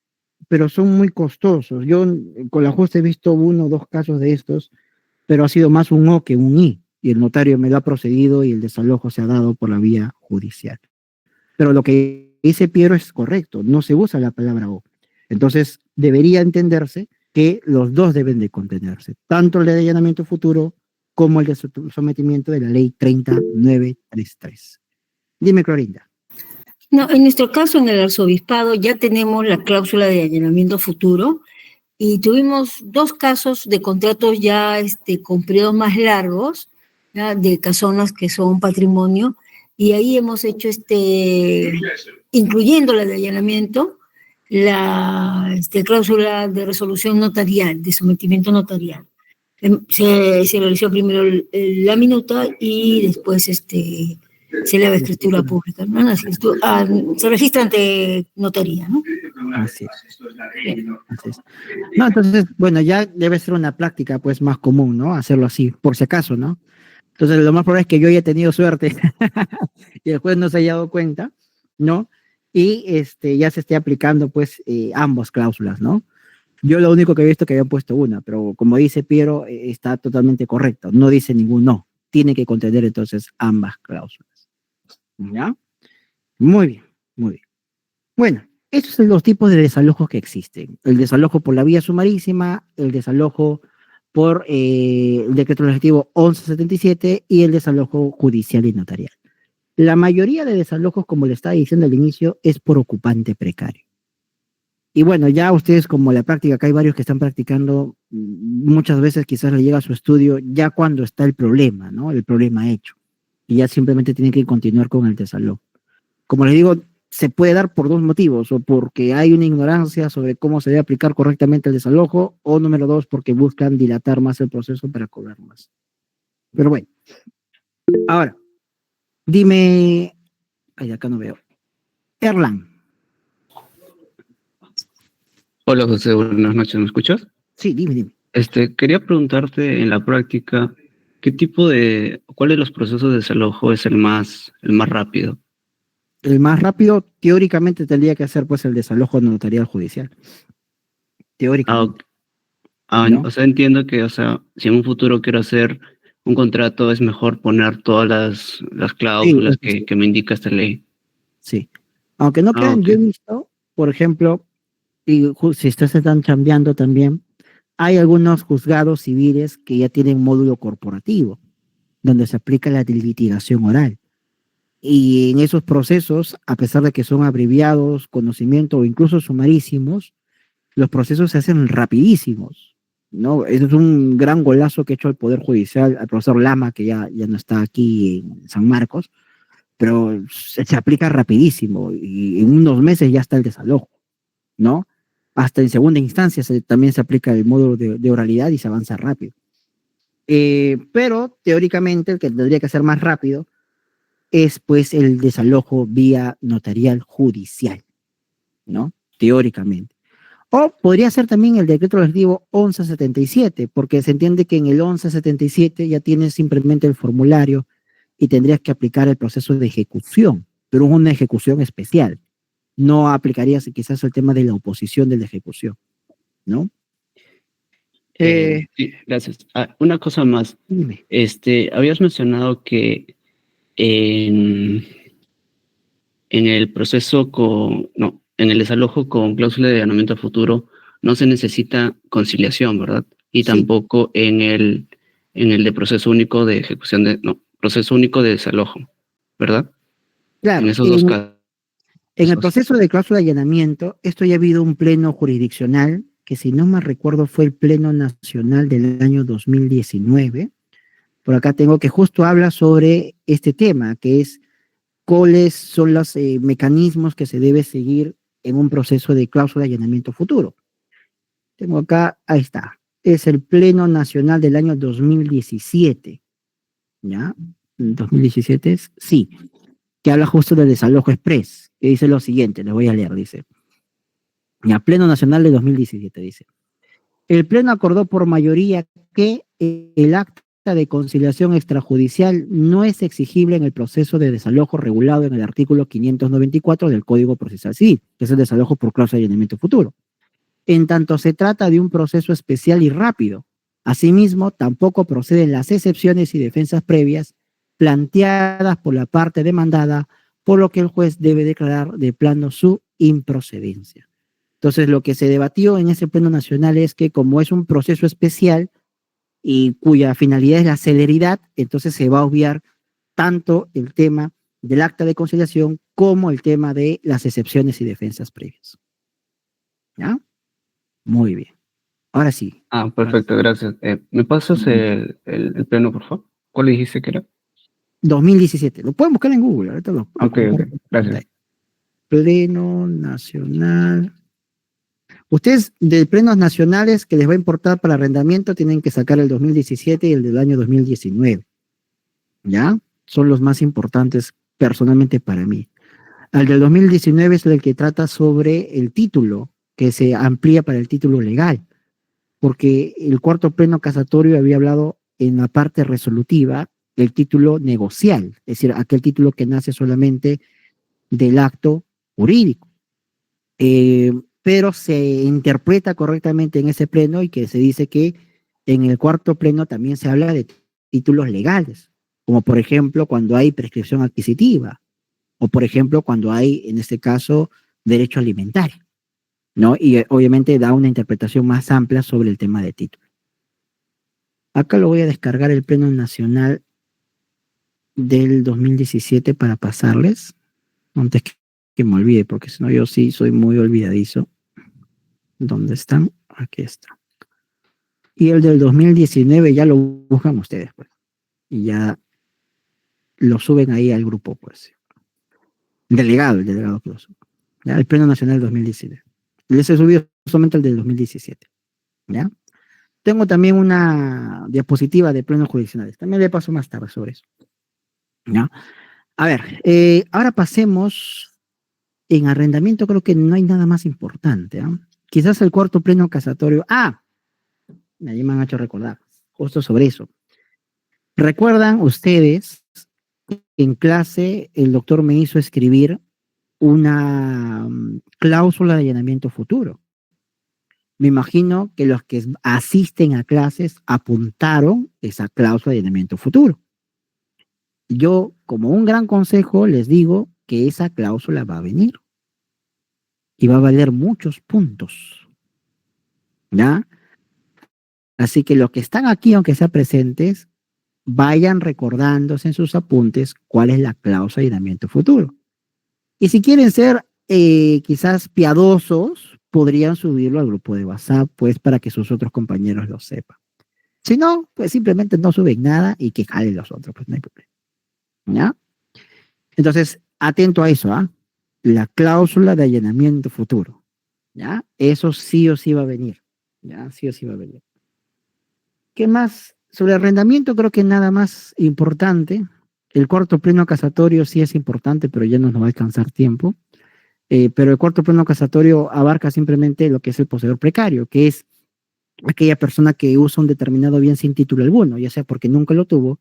Speaker 1: pero son muy costosos. Yo con la justa he visto 1 o 2 casos de estos, pero ha sido más un o que un i, y el notario me lo ha procedido y el desalojo se ha dado por la vía judicial. Pero lo que dice Piero es correcto, no se usa la palabra o. Entonces debería entenderse que los dos deben de contenerse, tanto el de allanamiento futuro como el de sometimiento de la ley 30933. Dime, Clorinda.
Speaker 4: No, en nuestro caso, en el arzobispado, ya tenemos la cláusula de allanamiento futuro y tuvimos 2 casos de contratos ya con periodos más largos, ¿ya? De casonas que son patrimonio, y ahí hemos hecho, incluyendo la de allanamiento, la cláusula de resolución notarial, de sometimiento notarial. Se realizó primero la minuta y después se le da escritura pública, ¿no? Se registra ante notaría, ¿no?
Speaker 1: Así es. No, entonces, bueno, ya debe ser una práctica pues más común, ¿no? Hacerlo así, por si acaso, ¿no? Entonces, lo más probable es que yo haya tenido suerte y el juez no se haya dado cuenta, ¿no? Y ya se esté aplicando pues ambas cláusulas, ¿no? Yo lo único que he visto es que había puesto una, pero como dice Piero, está totalmente correcto, no dice ningún no, tiene que contener entonces ambas cláusulas. ¿Ya? Muy bien, muy bien. Bueno, estos son los tipos de desalojos que existen. El desalojo por la vía sumarísima, el desalojo por el decreto legislativo 1177 y el desalojo judicial y notarial. La mayoría de desalojos, como le estaba diciendo al inicio, es por ocupante precario. Y bueno, ya ustedes como la práctica, acá hay varios que están practicando, muchas veces quizás le llega a su estudio ya cuando está el problema, ¿no? El problema hecho. Y ya simplemente tienen que continuar con el desalojo. Como les digo, se puede dar por dos motivos, o porque hay una ignorancia sobre cómo se debe aplicar correctamente el desalojo, o número dos, porque buscan dilatar más el proceso para cobrar más. Pero bueno, ahora, dime, ay, acá no veo. Erlan,
Speaker 6: Hola José, buenas noches, ¿me escuchas?
Speaker 1: sí, dime.
Speaker 6: Quería preguntarte en la práctica, ¿cuál de los procesos de desalojo es el más rápido?
Speaker 1: El más rápido, teóricamente, tendría que hacer pues el desalojo notarial judicial.
Speaker 6: Ah,
Speaker 1: Teóricamente,
Speaker 6: ok. Ah,
Speaker 1: ¿no?
Speaker 6: o sea, entiendo que, o sea, si en un futuro quiero hacer un contrato, es mejor poner todas las
Speaker 1: Sí,
Speaker 6: cláusulas que me indica esta ley.
Speaker 1: sí. Aunque no
Speaker 6: Ah,
Speaker 1: crean,
Speaker 6: ok.
Speaker 1: yo he visto, por ejemplo, y si ustedes están cambiando también, hay algunos juzgados civiles que ya tienen módulo corporativo, donde se aplica la litigación oral. Y en esos procesos, a pesar de que son abreviados, conocimiento o incluso sumarísimos, los procesos se hacen rapidísimos, ¿no? Eso es un gran golazo que ha hecho el Poder Judicial, al profesor Lama, que ya no está aquí en San Marcos, pero se aplica rapidísimo y en unos meses ya está el desalojo, ¿no? Hasta en segunda instancia también se aplica el módulo de oralidad y se avanza rápido. Pero teóricamente el que tendría que ser más rápido es pues el desalojo vía notarial judicial, ¿no? Teóricamente. O podría ser también el decreto legislativo 1177, porque se entiende que en el 1177 ya tienes simplemente el formulario y tendrías que aplicar el proceso de ejecución, pero es una ejecución especial. No aplicarías quizás el tema de la oposición de la ejecución, ¿no?
Speaker 6: Sí, gracias. Ah, una cosa más.
Speaker 1: Dime.
Speaker 6: Habías mencionado que en, en el proceso no, en el desalojo con cláusula de allanamiento a futuro no se necesita conciliación, ¿verdad? Y
Speaker 1: Sí,
Speaker 6: tampoco en el de proceso único de ejecución no, proceso único de desalojo, ¿verdad? En
Speaker 1: claro.
Speaker 6: esos dos casos.
Speaker 1: En el proceso de cláusula de allanamiento, esto ya ha habido un pleno jurisdiccional, que si no me recuerdo fue el Pleno Nacional del año 2019. Por acá tengo que justo habla sobre este tema, que es cuáles son los mecanismos que se debe seguir en un proceso de cláusula de allanamiento futuro. Tengo acá, ahí está. Es el Pleno Nacional del año 2017. ¿Ya? 2017 es, sí, que habla justo del desalojo express, que dice lo siguiente, les voy a leer, dice. Ya, Pleno Nacional de 2017, dice. El Pleno acordó por mayoría que el acta de conciliación extrajudicial no es exigible en el proceso de desalojo regulado en el artículo 594 del Código Procesal Civil, que es el desalojo por cláusula de allanamiento futuro, en tanto se trata de un proceso especial y rápido. Asimismo, tampoco proceden las excepciones y defensas previas planteadas por la parte demandada, por lo que el juez debe declarar de plano su improcedencia. Entonces, lo que se debatió en ese pleno nacional es que como es un proceso especial y cuya finalidad es la celeridad, entonces se va a obviar tanto el tema del acta de conciliación como el tema de las excepciones y defensas previas. ¿Ya? Muy bien. Ahora sí.
Speaker 6: Ah, perfecto, gracias. ¿Me pasas el pleno, por favor? ¿Cuál dijiste que era?
Speaker 1: 2017. Lo pueden buscar en Google. Ahorita lo
Speaker 6: Ok,
Speaker 1: comparto en
Speaker 6: gracias.
Speaker 1: pantalla. Pleno Nacional. Ustedes de plenos nacionales que les va a importar para arrendamiento tienen que sacar el 2017 y el del año 2019. ¿Ya? Son los más importantes personalmente para mí. El del 2019 es el que trata sobre el título, que se amplía para el título legal, porque el cuarto pleno casatorio había hablado en la parte resolutiva del título negocial, es decir, aquel título que nace solamente del acto jurídico. Pero se interpreta correctamente en ese pleno y que se dice que en el cuarto pleno también se habla de títulos legales, como por ejemplo cuando hay prescripción adquisitiva, o por ejemplo cuando hay, en este caso, derecho alimentario, ¿no? Y obviamente da una interpretación más amplia sobre el tema de título. Acá lo voy a descargar el Pleno Nacional del 2017 para pasarles, antes que me olvide, porque si no yo sí soy muy olvidadizo. ¿Dónde están? Aquí está. Y el del 2019 ya lo buscan ustedes, pues. Y ya lo suben ahí al grupo, pues. El delegado que lo sube. ¿Ya? El Pleno Nacional del 2019. Les he subido solamente el del 2017. ¿Ya? Tengo también una diapositiva de plenos jurisdiccionales. También le paso más tarde sobre eso. ¿Ya? A ver, ahora pasemos en arrendamiento. Creo que no hay nada más importante. Quizás el cuarto pleno casatorio. Ahí me han hecho recordar justo sobre eso. ¿Recuerdan ustedes? En clase, el doctor me hizo escribir una cláusula de allanamiento futuro. Me imagino que los que asisten a clases apuntaron esa cláusula de allanamiento futuro. Yo, como un gran consejo, les digo que esa cláusula va a venir y va a valer muchos puntos. ¿Ya? Así que los que están aquí, aunque sean presentes, vayan recordándose en sus apuntes cuál es la cláusula de allanamiento futuro. Y si quieren ser quizás piadosos, podrían subirlo al grupo de WhatsApp, pues para que sus otros compañeros lo sepan. Si no, pues simplemente no suben nada y que jalen los otros, pues no hay problema. ¿Ya? Entonces, atento a eso, la cláusula de allanamiento futuro. ¿Ya? Eso sí o sí va a venir. ¿Ya? Sí o sí va a venir. ¿Qué más? Sobre arrendamiento creo que nada más importante. El cuarto pleno casatorio sí es importante, pero ya no nos va a alcanzar tiempo. Pero el cuarto pleno casatorio abarca simplemente lo que es el poseedor precario, que es aquella persona que usa un determinado bien sin título alguno, ya sea porque nunca lo tuvo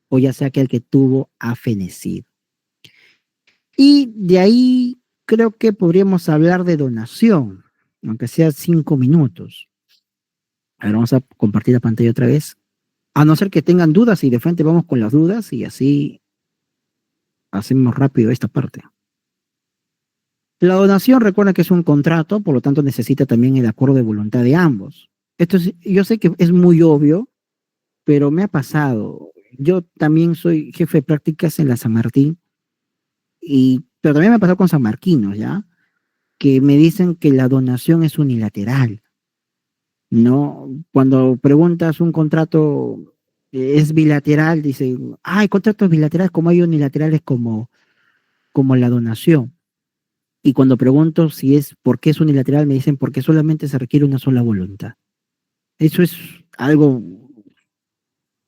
Speaker 1: o ya sea que el que tuvo ha fenecido. Y de ahí creo que podríamos hablar de donación, aunque sea 5 minutos. A ver, vamos a compartir la pantalla otra vez. A no ser que tengan dudas y de frente vamos con las dudas y así hacemos rápido esta parte. La donación, recuerda que es un contrato, por lo tanto necesita también el acuerdo de voluntad de ambos. Yo sé que es muy obvio, pero me ha pasado. Yo también soy jefe de prácticas en la San Martín, pero también me ha pasado con sanmarquinos, ¿ya? Que me dicen que la donación es unilateral, ¿no? Cuando preguntas un contrato es bilateral, dicen, hay contratos bilaterales como hay unilaterales como la donación. Y cuando pregunto si es por qué es unilateral, me dicen porque solamente se requiere una sola voluntad. Eso es algo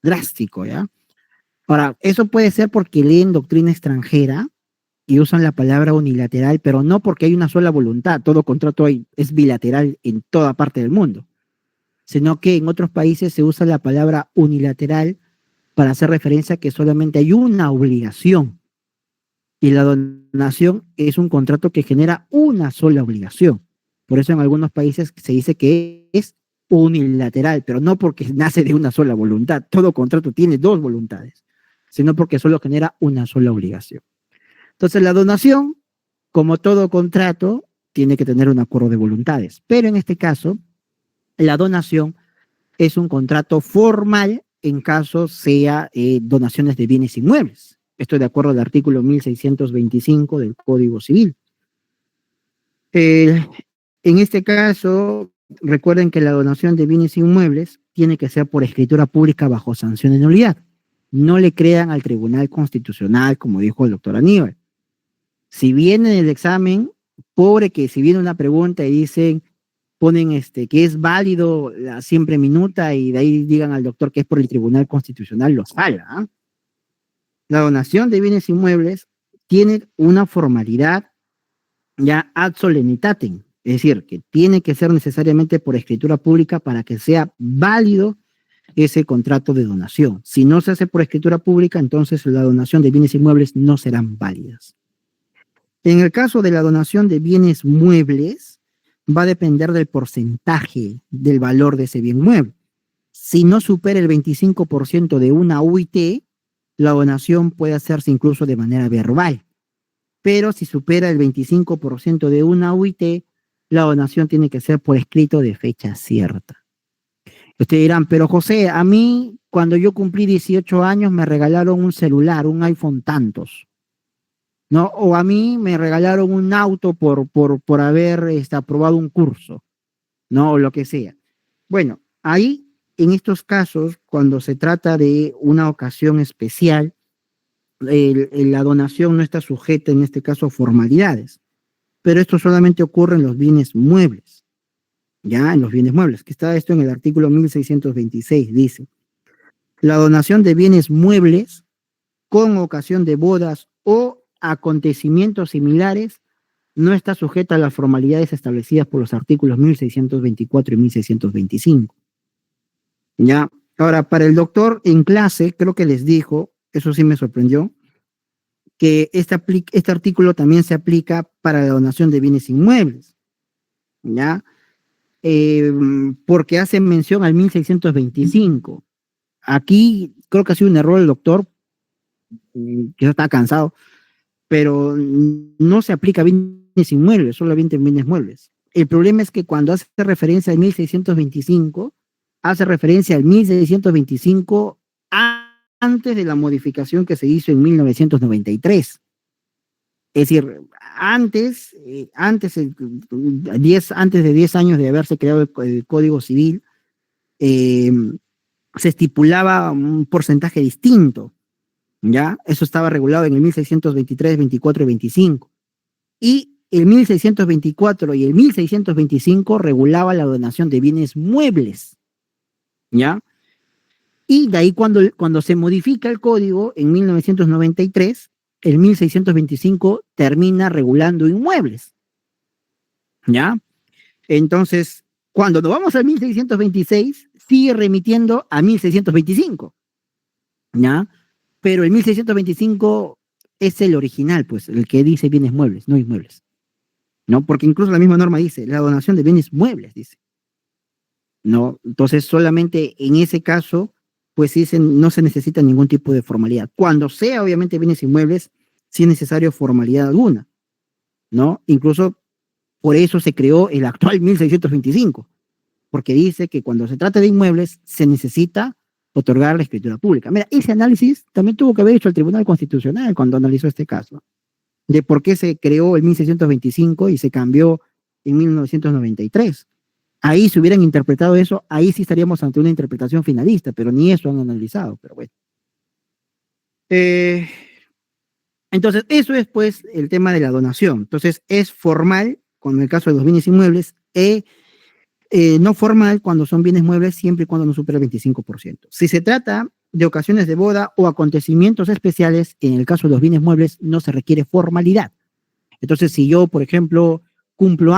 Speaker 1: drástico, ¿ya? Ahora, eso puede ser porque leen doctrina extranjera y usan la palabra unilateral, pero no porque hay una sola voluntad. Todo contrato es bilateral en toda parte del mundo, sino que en otros países se usa la palabra unilateral para hacer referencia a que solamente hay una obligación. Y la donación es un contrato que genera una sola obligación. Por eso en algunos países se dice que es unilateral, pero no porque nace de una sola voluntad. Todo contrato tiene dos voluntades, sino porque solo genera una sola obligación. Entonces la donación, como todo contrato, tiene que tener un acuerdo de voluntades. Pero en este caso, la donación es un contrato formal en caso sea donaciones de bienes inmuebles. Esto de acuerdo al artículo 1625 del Código Civil. En este caso, recuerden que la donación de bienes inmuebles tiene que ser por escritura pública bajo sanción de nulidad. No le crean al Tribunal Constitucional, como dijo el doctor Aníbal. Si viene en el examen, pobre que si viene una pregunta y dicen, ponen que es válido la siempre minuta y de ahí digan al doctor que es por el Tribunal Constitucional, lo salga. La donación de bienes inmuebles tiene una formalidad ya ad solemnitatem, es decir, que tiene que ser necesariamente por escritura pública para que sea válido ese contrato de donación. Si no se hace por escritura pública, entonces la donación de bienes inmuebles no serán válidas. En el caso de la donación de bienes muebles, va a depender del porcentaje del valor de ese bien mueble. Si no supera el 25% de una UIT, la donación puede hacerse incluso de manera verbal. Pero si supera el 25% de una UIT, la donación tiene que ser por escrito de fecha cierta. Ustedes dirán, pero José, a mí cuando yo cumplí 18 años me regalaron un celular, un iPhone tantos, ¿no? O a mí me regalaron un auto por haber aprobado un curso. ¿no? O lo que sea. Bueno, ahí, en estos casos, cuando se trata de una ocasión especial, la donación no está sujeta, en este caso, a formalidades, pero esto solamente ocurre en los bienes muebles, ya en los bienes muebles, que está esto en el artículo 1626, dice, la donación de bienes muebles con ocasión de bodas o acontecimientos similares no está sujeta a las formalidades establecidas por los artículos 1624 y 1625. Ya, ahora, para el doctor en clase, creo que les dijo, eso sí me sorprendió, que este artículo también se aplica para la donación de bienes inmuebles, ¿ya? Porque hace mención al 1625. Aquí creo que ha sido un error el doctor, que está cansado, pero no se aplica a bienes inmuebles, solamente en bienes muebles. El problema es que cuando hace referencia al 1625, hace referencia al 1625 antes de la modificación que se hizo en 1993. Es decir, antes de 10 años de haberse creado el Código Civil, se estipulaba un porcentaje distinto, ¿ya? Eso estaba regulado en el 1623, 24 y 25. Y el 1624 y el 1625 regulaba la donación de bienes muebles, ¿ya? Y de ahí cuando se modifica el código en 1993, el 1625 termina regulando inmuebles, ¿ya? Entonces, cuando nos vamos al 1626, sigue remitiendo a 1625, ¿ya? Pero el 1625 es el original, pues, el que dice bienes muebles, no inmuebles, ¿no? Porque incluso la misma norma dice, la donación de bienes muebles, dice, ¿no? Entonces, solamente en ese caso, pues sí, no se necesita ningún tipo de formalidad. Cuando sea, obviamente, bienes inmuebles, sí es necesario formalidad alguna, ¿no? Incluso por eso se creó el actual 1625, porque dice que cuando se trata de inmuebles, se necesita otorgar la escritura pública. Mira, ese análisis también tuvo que haber hecho el Tribunal Constitucional cuando analizó este caso, de por qué se creó el 1625 y se cambió en 1993. Ahí si hubieran interpretado eso, ahí sí estaríamos ante una interpretación finalista, pero ni eso han analizado, pero bueno. Entonces, eso es pues el tema de la donación. Entonces, es formal, con el caso de los bienes inmuebles, no formal cuando son bienes muebles, siempre y cuando no supera el 25%. Si se trata de ocasiones de boda o acontecimientos especiales, en el caso de los bienes muebles, no se requiere formalidad. Entonces, si yo, por ejemplo, cumplo,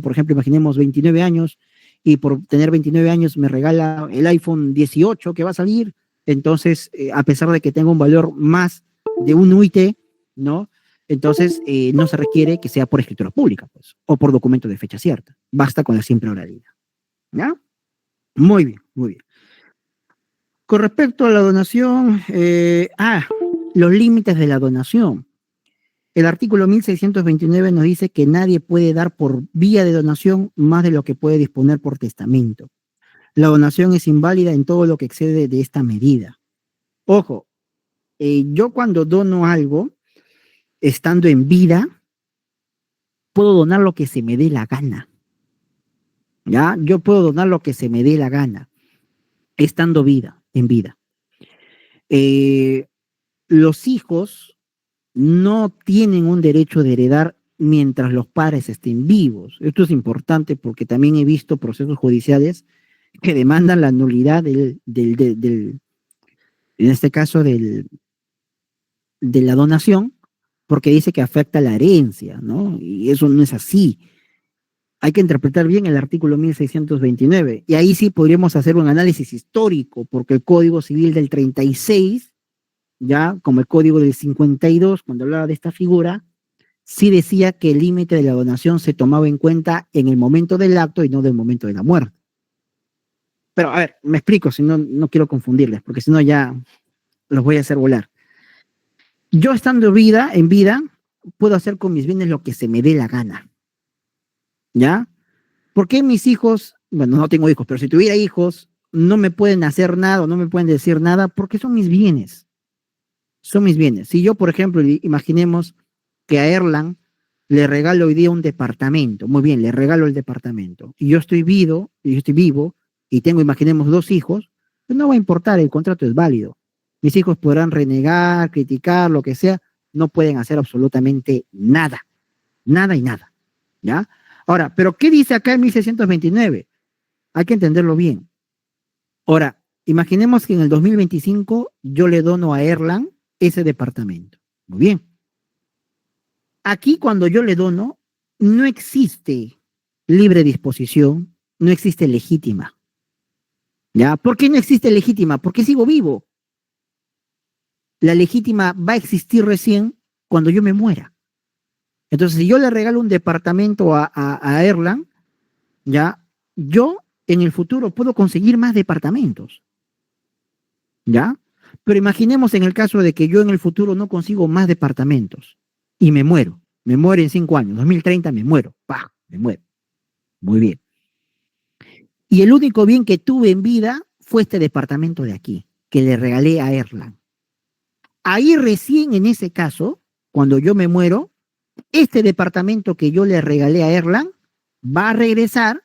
Speaker 1: por ejemplo, imaginemos 29 años, y por tener 29 años me regala el iPhone 18 que va a salir, entonces, a pesar de que tenga un valor más de un UIT, ¿no? Entonces, no se requiere que sea por escritura pública, pues, o por documento de fecha cierta. Basta con la simple oralidad. ¿Ya? Muy bien, muy bien. Con respecto a la donación, los límites de la donación. El artículo 1629 nos dice que nadie puede dar por vía de donación más de lo que puede disponer por testamento. La donación es inválida en todo lo que excede de esta medida. Ojo, yo cuando dono algo, estando en vida, puedo donar lo que se me dé la gana. ¿Ya? Yo puedo donar lo que se me dé la gana, estando en vida. Los hijos no tienen un derecho de heredar mientras los padres estén vivos. Esto es importante porque también he visto procesos judiciales que demandan la nulidad en este caso, de la donación, porque dice que afecta la herencia, ¿no? Y eso no es así. Hay que interpretar bien el artículo 1629, y ahí sí podríamos hacer un análisis histórico, porque el Código Civil del 36, ya como el Código del 52, cuando hablaba de esta figura, sí decía que el límite de la donación se tomaba en cuenta en el momento del acto y no del momento de la muerte. Pero, a ver, me explico, si no, no quiero confundirles, porque si no ya los voy a hacer volar. Yo estando en vida, puedo hacer con mis bienes lo que se me dé la gana. ¿Ya? ¿Por qué mis hijos, bueno, no tengo hijos, pero si tuviera hijos, no me pueden hacer nada o no me pueden decir nada? Porque son mis bienes. Son mis bienes. Si yo, por ejemplo, imaginemos que a Erlan le regalo hoy día un departamento. Muy bien, le regalo el departamento. Y yo estoy vivo, y tengo, imaginemos, 2 hijos, pues no va a importar, el contrato es válido. Mis hijos podrán renegar, criticar, lo que sea, no pueden hacer absolutamente nada. Nada y nada. ¿Ya? Ahora, ¿pero qué dice acá en 1629? Hay que entenderlo bien. Ahora, imaginemos que en el 2025 yo le dono a Erlang ese departamento. Muy bien. Aquí cuando yo le dono, no existe libre disposición, no existe legítima. ¿Ya? ¿Por qué no existe legítima? Porque sigo vivo. La legítima va a existir recién cuando yo me muera. Entonces, si yo le regalo un departamento a Erlang, ¿ya? Yo en el futuro puedo conseguir más departamentos. ¿Ya? Pero imaginemos en el caso de que yo en el futuro no consigo más departamentos y me muero en 5 años, 2030 me muero, ¡pah! Me muero. Muy bien. Y el único bien que tuve en vida fue este departamento de aquí, que le regalé a Erlang. Ahí recién en ese caso, cuando yo me muero, este departamento que yo le regalé a Erlang va a regresar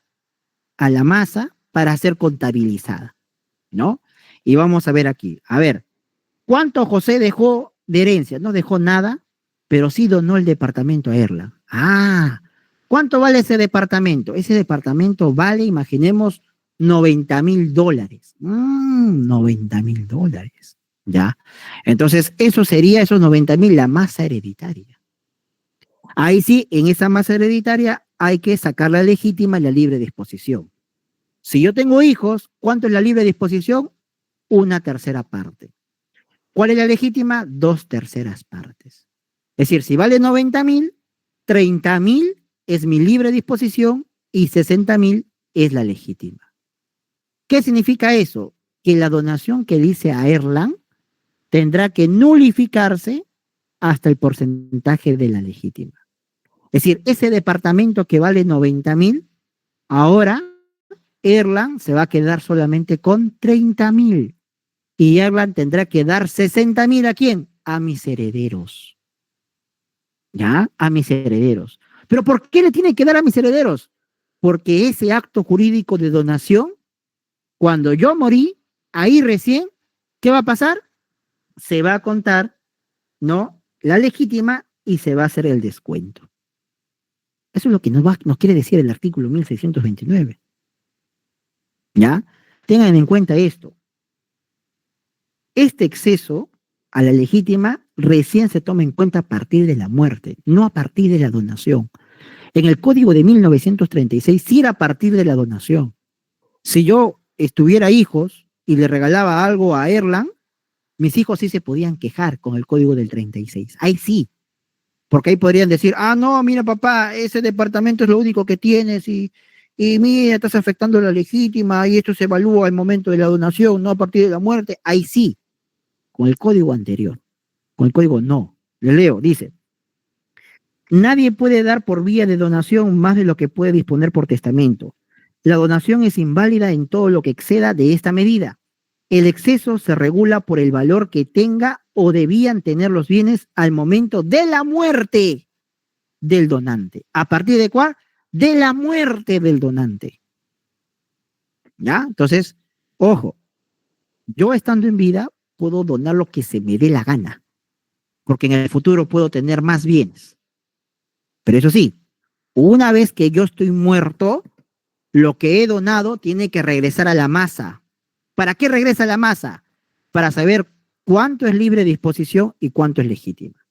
Speaker 1: a la masa para ser contabilizada, ¿no? Y vamos a ver aquí, a ver, ¿cuánto José dejó de herencia? No dejó nada, pero sí donó el departamento a Erlang. Ah, ¿cuánto vale ese departamento? Ese departamento vale, imaginemos, $90,000. $90,000, ¿ya? Entonces, eso sería, esos 90,000, la masa hereditaria. Ahí sí, en esa masa hereditaria hay que sacar la legítima y la libre disposición. Si yo tengo hijos, ¿cuánto es la libre disposición? 1/3 parte. ¿Cuál es la legítima? 2/3 partes. Es decir, si vale 90,000, 30,000 es mi libre disposición y 60,000 es la legítima. ¿Qué significa eso? Que la donación que dice a Erlang tendrá que nulificarse hasta el porcentaje de la legítima. Es decir, ese departamento que vale 90,000, ahora Erlang se va a quedar solamente con 30,000. Y Erlang tendrá que dar 60,000 ¿a quién? A mis herederos. ¿Ya? A mis herederos. ¿Pero por qué le tiene que dar a mis herederos? Porque ese acto jurídico de donación, cuando yo morí, ahí recién, ¿qué va a pasar? Se va a contar, ¿no? La legítima y se va a hacer el descuento. Eso es lo que nos quiere decir el artículo 1629. ¿Ya? Tengan en cuenta esto. Este exceso a la legítima recién se toma en cuenta a partir de la muerte, no a partir de la donación. En el Código de 1936 sí era a partir de la donación. Si yo tuviera hijos y le regalaba algo a Erlang, mis hijos sí se podían quejar con el Código del 36. Ahí sí. Porque ahí podrían decir, no, mira papá, ese departamento es lo único que tienes y mira, estás afectando la legítima y esto se evalúa al momento de la donación, no a partir de la muerte. Ahí sí. Con el código anterior. Con el código no. Le leo, dice, nadie puede dar por vía de donación más de lo que puede disponer por testamento. La donación es inválida en todo lo que exceda de esta medida. El exceso se regula por el valor que tenga o debían tener los bienes al momento de la muerte del donante. ¿A partir de cuál? De la muerte del donante. ¿Ya? Entonces, ojo, yo estando en vida puedo donar lo que se me dé la gana, porque en el futuro puedo tener más bienes. Pero eso sí, una vez que yo estoy muerto, lo que he donado tiene que regresar a la masa. ¿Para qué regresa a la masa? Para saber cuánto es libre disposición y cuánto es legítima.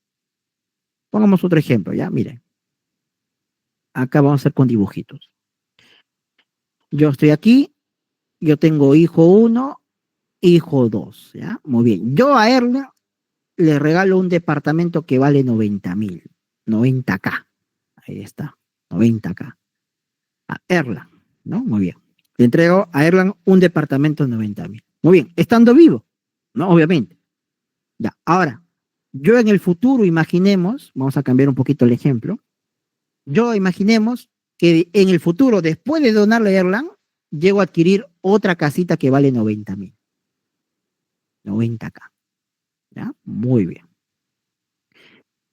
Speaker 1: Pongamos otro ejemplo, ¿ya? Miren. Acá vamos a hacer con dibujitos. Yo estoy aquí, yo tengo hijo 1, hijo 2, ¿ya? Muy bien. Yo a Erlang le regalo un departamento que vale 90,000, 90K. Ahí está, 90K. A Erlang, ¿no? Muy bien. Le entrego a Erlang un departamento de 90,000. Muy bien, estando vivo, ¿no? Obviamente. Ya, ahora, yo en el futuro imaginemos, vamos a cambiar un poquito el ejemplo, yo imaginemos que en el futuro, después de donarle a Erlang, llego a adquirir otra casita que vale 90,000. 90K. ¿Ya? Muy bien.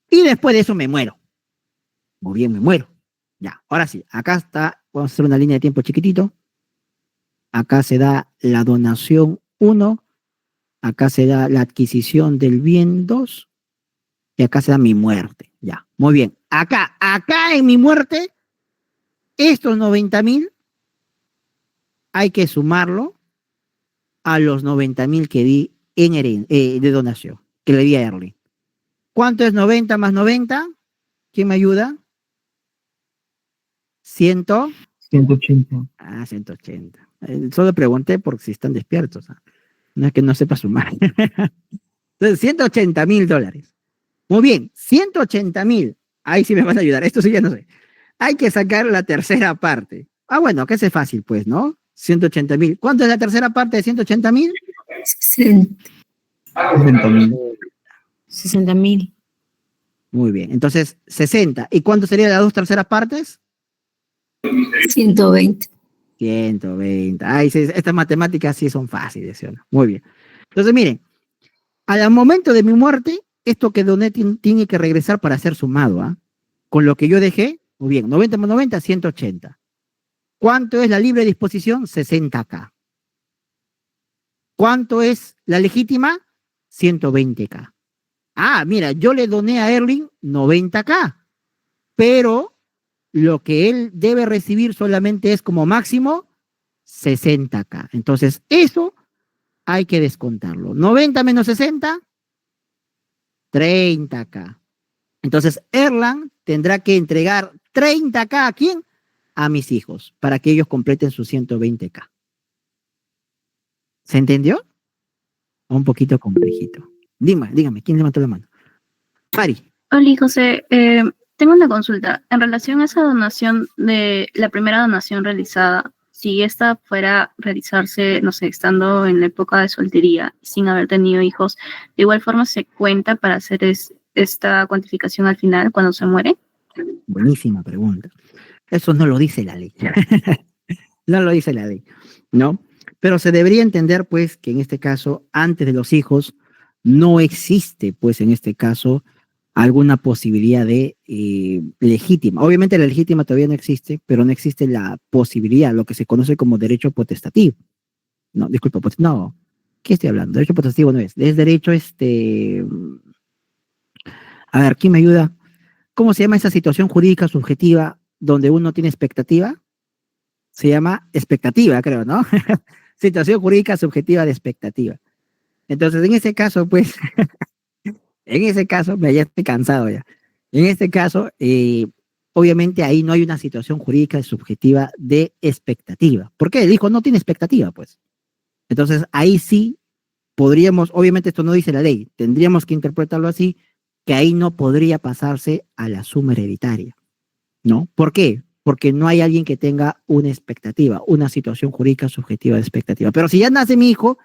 Speaker 1: Y después de eso me muero. o bien me muero. Ya, ahora sí, acá está, vamos a hacer una línea de tiempo chiquitito. Acá se da la donación 1, acá se da la adquisición del bien 2, y acá se da mi muerte. Ya, muy bien. Acá en mi muerte, estos 90.000 hay que sumarlo a los 90.000 que di de donación, que le di a Erling. ¿Cuánto es 90 más 90? ¿Quién me ayuda? 100.
Speaker 7: 180.
Speaker 1: 180. Solo pregunté por si están despiertos. No es que no sepa sumar. Entonces, $180.000. Muy bien, 180.000. Ahí sí me van a ayudar. Esto sí ya no sé. Hay que sacar la tercera parte. Bueno, que es fácil, pues, ¿no? 180.000. ¿Cuánto es la tercera parte de 180.000?
Speaker 7: 60.000.
Speaker 4: 60.000.
Speaker 1: Muy bien. Entonces, 60. ¿Y cuánto serían las dos terceras partes?
Speaker 4: 120.
Speaker 1: 120. Ay, sí, estas matemáticas sí son fáciles, ¿sí o no? Muy bien. Entonces, miren, al momento de mi muerte, esto que doné tiene que regresar para ser sumado, ¿ah? Con lo que yo dejé, muy bien, 90 más 90, 180. ¿Cuánto es la libre disposición? 60K. ¿Cuánto es la legítima? 120K. Mira, yo le doné a Erling 90K, pero lo que él debe recibir solamente es como máximo 60K. Entonces, eso hay que descontarlo. 90 menos 60, 30K. Entonces, Erlang tendrá que entregar 30K ¿a quién? A mis hijos, para que ellos completen sus 120K. ¿Se entendió? Un poquito complejito. Dígame, ¿quién levantó la mano? Mari.
Speaker 8: Hola, José. Tengo una consulta. En relación a esa donación de la primera donación realizada, si esta fuera a realizarse, no sé, estando en la época de soltería, sin haber tenido hijos, ¿de igual forma se cuenta para hacer esta cuantificación al final, cuando se muere?
Speaker 1: Buenísima pregunta. Eso no lo dice la ley. No lo dice la ley, ¿no? Pero se debería entender, pues, que en este caso, antes de los hijos, no existe, pues, en este caso, alguna posibilidad de legítima. Obviamente la legítima todavía no existe, pero no existe la posibilidad, lo que se conoce como derecho potestativo. No, disculpa, no, ¿qué estoy hablando? Derecho potestativo no es derecho, a ver, ¿quién me ayuda? ¿Cómo se llama esa situación jurídica subjetiva donde uno tiene expectativa? Se llama expectativa, creo, ¿no? Situación jurídica subjetiva de expectativa. Entonces, en ese caso, pues, ya estoy cansado ya. En este caso, obviamente ahí no hay una situación jurídica subjetiva de expectativa. ¿Por qué? El hijo no tiene expectativa, pues. Entonces, ahí sí podríamos, obviamente esto no dice la ley, tendríamos que interpretarlo así, que ahí no podría pasarse a la suma hereditaria, ¿no? ¿Por qué? Porque no hay alguien que tenga una expectativa, una situación jurídica subjetiva de expectativa. Pero si ya nace mi hijo,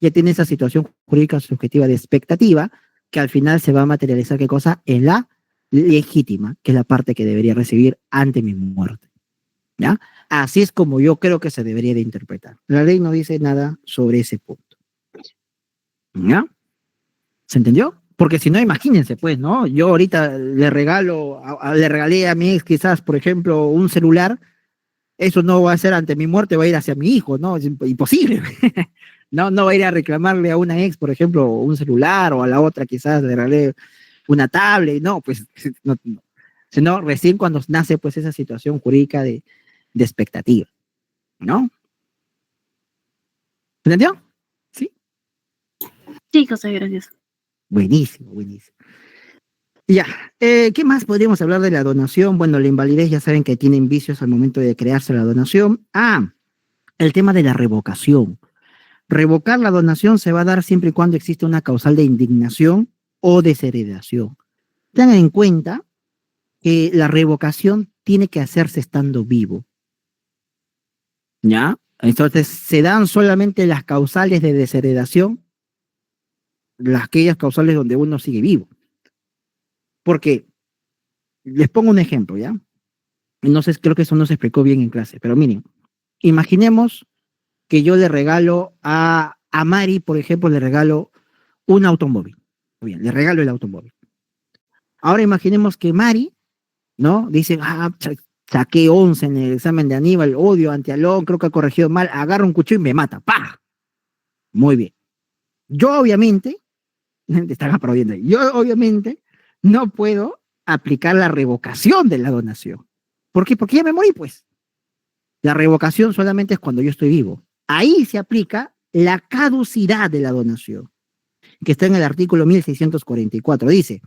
Speaker 1: ya tiene esa situación jurídica subjetiva de expectativa, que al final se va a materializar, ¿qué cosa? En la legítima, que es la parte que debería recibir ante mi muerte, ¿ya? Así es como yo creo que se debería de interpretar. La ley no dice nada sobre ese punto, ¿ya? ¿Se entendió? Porque si no, imagínense, pues, ¿no? Yo ahorita le regalé a mi ex quizás, por ejemplo, un celular, eso no va a ser ante mi muerte, va a ir hacia mi hijo, ¿no? Es imposible. No va a ir a reclamarle a una ex, por ejemplo, un celular, o a la otra quizás le regalé una tablet, no, pues, no, sino recién cuando nace, pues, esa situación jurídica de expectativa, ¿no? ¿Entendió? Sí.
Speaker 8: Sí, José, gracias.
Speaker 1: Buenísimo, buenísimo. Ya, ¿qué más podríamos hablar de la donación? Bueno, la invalidez ya saben que tienen vicios al momento de crearse la donación. El tema de la revocación. Revocar la donación se va a dar siempre y cuando exista una causal de indignación o desheredación. Tengan en cuenta que la revocación tiene que hacerse estando vivo. ¿Ya? Entonces, se dan solamente las causales de desheredación, aquellas causales donde uno sigue vivo. Porque, les pongo un ejemplo, ¿ya? No sé, creo que eso no se explicó bien en clase, pero miren, imaginemos que yo le regalo a Mari, por ejemplo, le regalo un automóvil. Muy bien, le regalo el automóvil. Ahora imaginemos que Mari ¿no? Dicen, saqué 11 en el examen de Aníbal, odio a Antialón, creo que ha corregido mal, agarra un cuchillo y me mata, ¡pah! Muy bien. Yo obviamente, te están aplaudiendo ahí, yo obviamente no puedo aplicar la revocación de la donación. ¿Por qué? Porque ya me morí, pues. La revocación solamente es cuando yo estoy vivo. Ahí se aplica la caducidad de la donación, que está en el artículo 1644. Dice,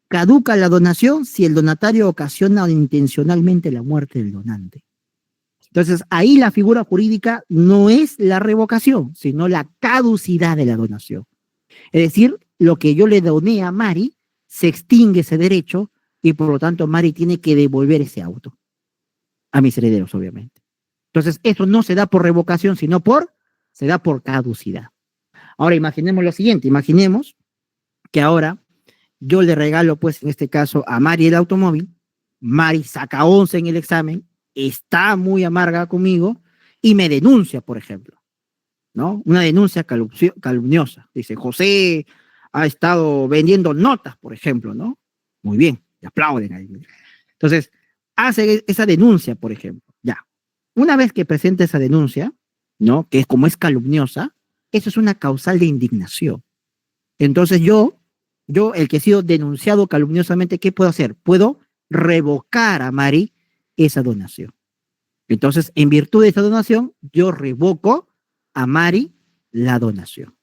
Speaker 1: caduca la donación si el donatario ocasiona intencionalmente la muerte del donante. Entonces, ahí la figura jurídica no es la revocación, sino la caducidad de la donación. Es decir, lo que yo le doné a Mari, se extingue ese derecho y por lo tanto Mari tiene que devolver ese auto a mis herederos, obviamente. Entonces, eso no se da por revocación, sino se da por caducidad. Ahora, imaginemos lo siguiente, imaginemos que ahora yo le regalo, pues, en este caso, a Mari el automóvil, Mari saca 11 en el examen, está muy amarga conmigo y me denuncia, por ejemplo, ¿no? Una denuncia calumniosa. Dice, José ha estado vendiendo notas, por ejemplo, ¿no? Muy bien, le aplauden ahí. Entonces, hace esa denuncia, por ejemplo, ya. Una vez que presenta esa denuncia, ¿no? Que es como es calumniosa, eso es una causal de indignación. Entonces yo, el que he sido denunciado calumniosamente, ¿qué puedo hacer? Puedo revocar a Mari esa donación. Entonces, en virtud de esa donación, yo revoco a Mari la donación.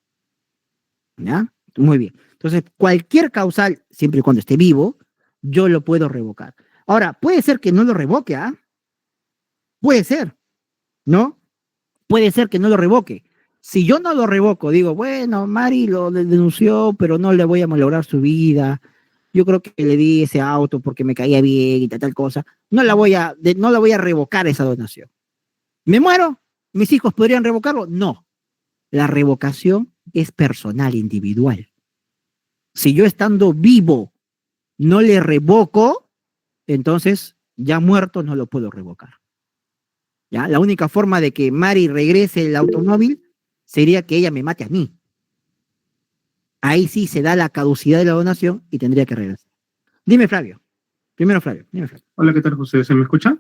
Speaker 1: ¿Ya? Muy bien. Entonces, cualquier causal, siempre y cuando esté vivo, yo lo puedo revocar. Ahora, puede ser que no lo revoque, ¿ah? Puede ser, ¿no? Puede ser que no lo revoque. Si yo no lo revoco, digo, bueno, Mari lo denunció, pero no le voy a malograr su vida. Yo creo que le di ese auto porque me caía bien y tal cosa. No la voy a revocar esa donación. ¿Me muero? ¿Mis hijos podrían revocarlo? No. La revocación es personal, individual. Si yo estando vivo no le revoco, entonces ya muerto no lo puedo revocar. ¿Ya? La única forma de que Mari regrese el automóvil sería que ella me mate a mí. Ahí sí se da la caducidad de la donación y tendría que regresar. Dime, Flavio. Primero, Flavio. Dime, Flavio.
Speaker 9: Hola, ¿qué tal, José? ¿Se me escucha?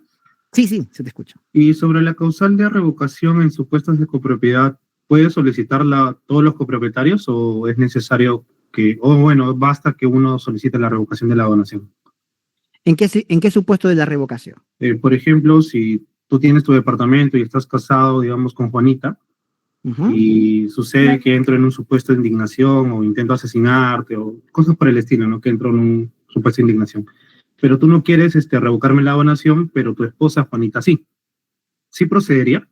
Speaker 1: Sí, se te escucha.
Speaker 9: Y sobre la causal de revocación en supuestos de copropiedad, ¿puede solicitarla todos los copropietarios o es necesario que, o bueno, basta que uno solicite la revocación de la donación?
Speaker 1: ¿En qué supuesto de la revocación?
Speaker 9: Por ejemplo, si tú tienes tu departamento y estás casado, digamos, con Juanita, y sucede que entro en un supuesto de indignación o intento asesinarte o cosas por el estilo, ¿no? Que entro en un supuesto de indignación. Pero tú no quieres revocarme la donación, pero tu esposa Juanita sí. ¿Sí procedería?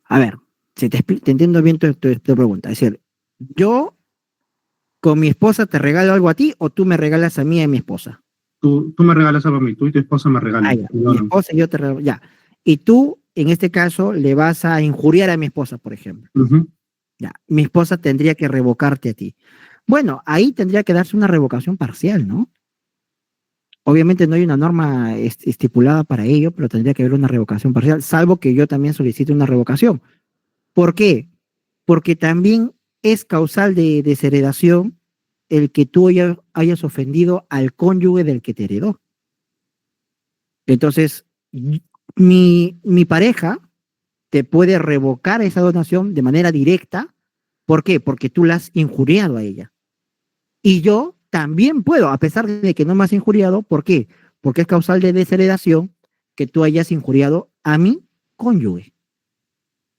Speaker 1: A ver, si te entiendo bien tu pregunta. Es decir, yo con mi esposa te regalo algo a ti o tú me regalas a mí y a mi esposa.
Speaker 9: Tú me regalas algo a mí, tú y tu esposa me regalan.
Speaker 1: Ya. Mi esposa y yo te regalo, ya. Y tú, en este caso, le vas a injuriar a mi esposa, por ejemplo. Ya. Mi esposa tendría que revocarte a ti. Bueno, ahí tendría que darse una revocación parcial, ¿no? Obviamente no hay una norma estipulada para ello, pero tendría que haber una revocación parcial, salvo que yo también solicite una revocación. ¿Por qué? Porque también es causal de desheredación el que tú hayas ofendido al cónyuge del que te heredó. Entonces, mi pareja te puede revocar esa donación de manera directa. ¿Por qué? Porque tú la has injuriado a ella. Y yo también puedo, a pesar de que no me has injuriado. ¿Por qué? Porque es causal de desheredación que tú hayas injuriado a mi cónyuge.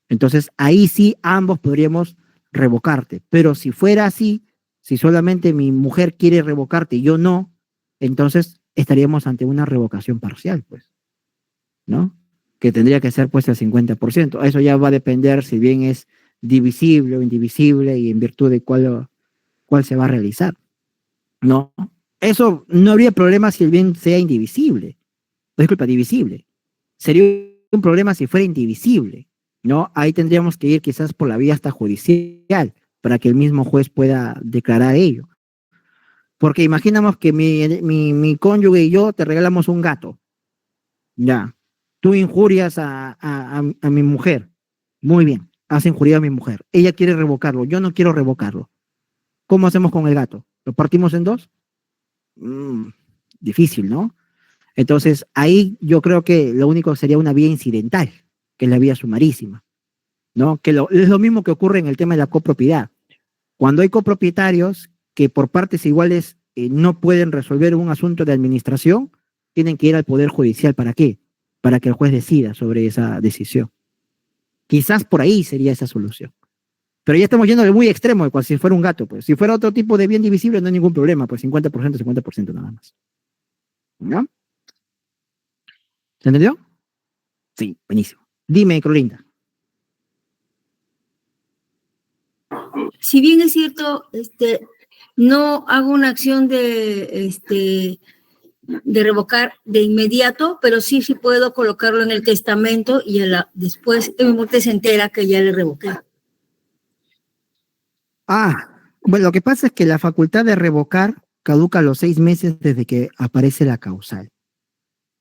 Speaker 1: Entonces, ahí sí ambos podríamos revocarte. Pero si fuera así, si solamente mi mujer quiere revocarte y yo no, entonces estaríamos ante una revocación parcial, pues, ¿no? Que tendría que ser, pues, el 50%. Eso ya va a depender si bien es divisible o indivisible y en virtud de cuál se va a realizar, ¿no? Eso no habría problema si el bien sea indivisible. Disculpa, divisible. Sería un problema si fuera indivisible, ¿no? Ahí tendríamos que ir quizás por la vía hasta judicial para que el mismo juez pueda declarar ello. Porque imaginamos que mi cónyuge y yo te regalamos un gato. Ya. Tú injurias a mi mujer. Muy bien. Has injuriado a mi mujer. Ella quiere revocarlo. Yo no quiero revocarlo. ¿Cómo hacemos con el gato? ¿Lo partimos en dos? Difícil, ¿no? Entonces, ahí yo creo que lo único sería una vía incidental, que es la vía sumarísima, ¿no? Es lo mismo que ocurre en el tema de la copropiedad. Cuando hay copropietarios que por partes iguales no pueden resolver un asunto de administración, tienen que ir al Poder Judicial. ¿Para qué? Para que el juez decida sobre esa decisión. Quizás por ahí sería esa solución. Pero ya estamos yendo de muy extremo, cual si fuera un gato, pues. Si fuera otro tipo de bien divisible, no hay ningún problema, pues 50%, 50% nada más. ¿No? ¿Se entendió? Sí, buenísimo. Dime, Clorinda.
Speaker 4: Si bien es cierto, no hago una acción de revocar de inmediato, pero sí puedo colocarlo en el testamento y después de mi muerte se entera que ya le revoqué.
Speaker 1: Bueno, lo que pasa es que la facultad de revocar caduca a los 6 meses desde que aparece la causal,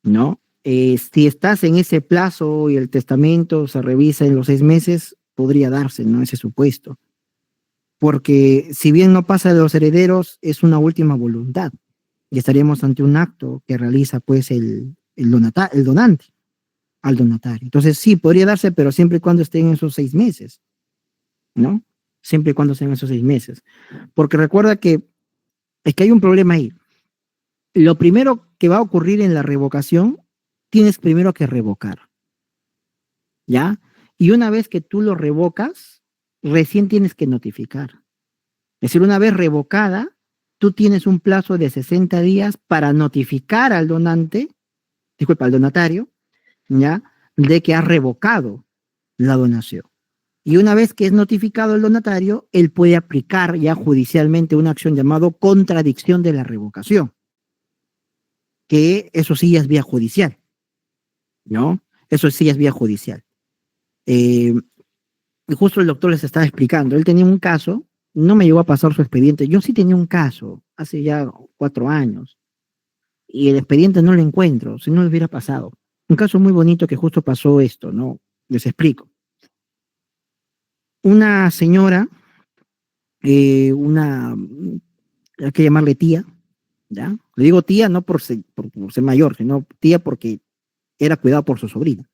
Speaker 1: ¿no? Si estás en ese plazo y el testamento se revisa en los 6 meses, podría darse, ¿no? Ese supuesto. Porque si bien no pasa de los herederos, es una última voluntad. Y estaríamos ante un acto que realiza, pues, el donante al donatario. Entonces, sí, podría darse, pero siempre y cuando estén en esos 6 meses, ¿no? Siempre y cuando estén en esos 6 meses. Porque recuerda que es que hay un problema ahí. Lo primero que va a ocurrir en la revocación, tienes primero que revocar, ¿ya? Y una vez que tú lo revocas, recién tienes que notificar. Es decir, una vez revocada, tú tienes un plazo de 60 días para notificar al al donatario, ¿ya? De que has revocado la donación. Y una vez que es notificado el donatario, él puede aplicar ya judicialmente una acción llamada contradicción de la revocación, que eso sí es vía judicial, ¿no? Eso sí es vía judicial. Y justo el doctor les estaba explicando, él tenía un caso, no me llegó a pasar su expediente, yo sí tenía un caso, hace ya 4 años, y el expediente no lo encuentro, si no lo hubiera pasado. Un caso muy bonito que justo pasó esto, ¿no? Les explico. Una señora, hay que llamarle tía, ¿ya? Le digo tía no por ser mayor, sino tía porque era cuidada por su sobrina,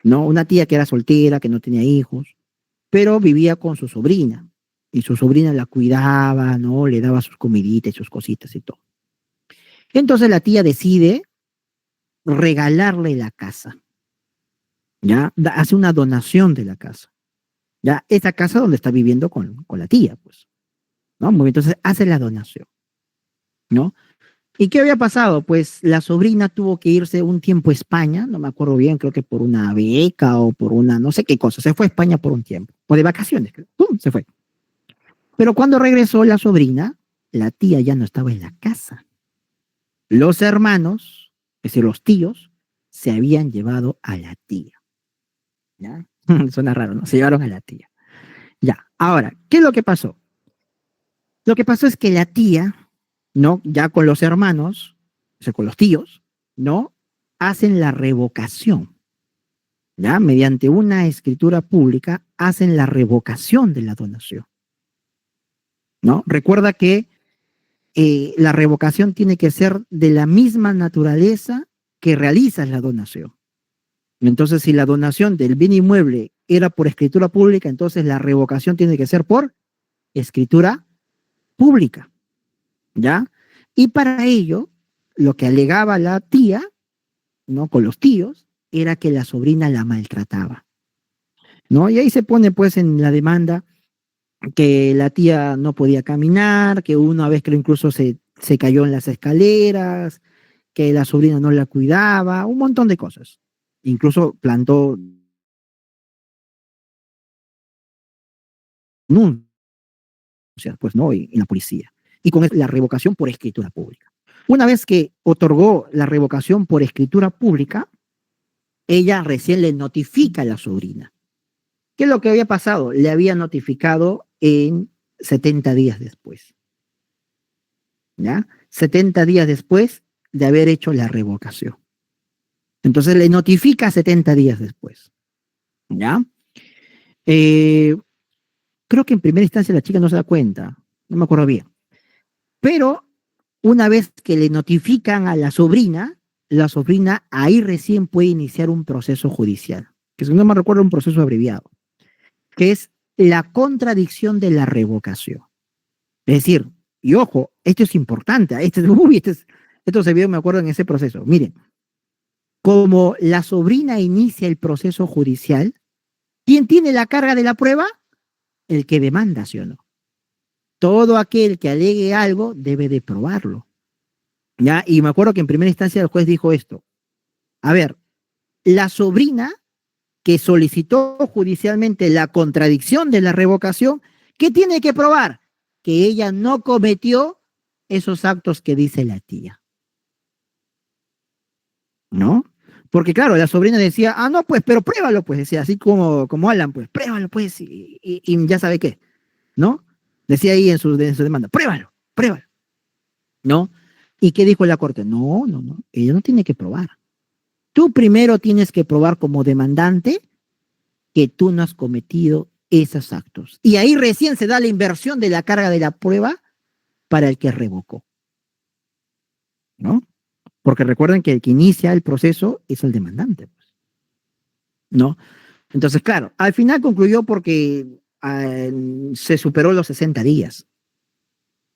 Speaker 1: ¿no? Una tía que era soltera, que no tenía hijos, pero vivía con su sobrina, y su sobrina la cuidaba, ¿no? Le daba sus comiditas y sus cositas y todo. Entonces la tía decide regalarle la casa, ¿ya? Hace una donación de la casa. Ya, esa casa donde está viviendo con la tía, pues, ¿no? Entonces hace la donación, ¿no? ¿Y qué había pasado? Pues la sobrina tuvo que irse un tiempo a España, no me acuerdo bien, creo que por una beca o por una, no sé qué cosa, se fue a España por un tiempo, o de vacaciones, creo. ¡Pum! Se fue. Pero cuando regresó la sobrina, la tía ya no estaba en la casa. Los hermanos, es decir, los tíos, se habían llevado a la tía. ¿Ya? Suena raro, ¿no? Se llevaron a la tía. Ya, ahora, ¿qué es lo que pasó? Lo que pasó es que la tía, ¿no? Ya con los hermanos, o sea, con los tíos, ¿no? Hacen la revocación, ¿ya? Mediante una escritura pública, hacen la revocación de la donación, ¿no? Recuerda que la revocación tiene que ser de la misma naturaleza que realizas la donación. Entonces, si la donación del bien inmueble era por escritura pública, entonces la revocación tiene que ser por escritura pública, ¿ya? Y para ello, lo que alegaba la tía, ¿no? Con los tíos, era que la sobrina la maltrataba, ¿no? Y ahí se pone, pues, en la demanda que la tía no podía caminar, que una vez que incluso se cayó en las escaleras, que la sobrina no la cuidaba, un montón de cosas. Incluso plantó denuncias, pues, ¿no? En la policía. Y con la revocación por escritura pública. Una vez que otorgó la revocación por escritura pública, ella recién le notifica a la sobrina. ¿Qué es lo que había pasado? Le había notificado en 70 días después. ¿Ya? 70 días después de haber hecho la revocación. Entonces le notifica 70 días después. ¿Ya? Creo que en primera instancia la chica no se da cuenta, no me acuerdo bien. Pero una vez que le notifican a la sobrina, la sobrina ahí recién puede iniciar un proceso judicial, que si no me recuerdo un proceso abreviado, que es la contradicción de la revocación. Es decir, y ojo, esto es importante, esto se vio, me acuerdo, en ese proceso. Miren, como la sobrina inicia el proceso judicial, ¿quién tiene la carga de la prueba? El que demanda, ¿sí o no? Todo aquel que alegue algo debe de probarlo. ¿Ya? Y me acuerdo que en primera instancia el juez dijo esto. A ver, la sobrina que solicitó judicialmente la contradicción de la revocación, ¿qué tiene que probar? Que ella no cometió esos actos que dice la tía. ¿No? Porque claro, la sobrina decía, no, pues, pero pruébalo, pues, decía, así como Alan, pues, pruébalo, pues, y ya sabe qué, ¿no? Decía ahí en su demanda, pruébalo, ¿no? ¿Y qué dijo la corte? No, ella no tiene que probar. Tú primero tienes que probar como demandante que tú no has cometido esos actos. Y ahí recién se da la inversión de la carga de la prueba para el que revocó, ¿no? Porque recuerden que el que inicia el proceso es el demandante, pues, ¿no? Entonces, claro, al final concluyó porque se superó los 60 días,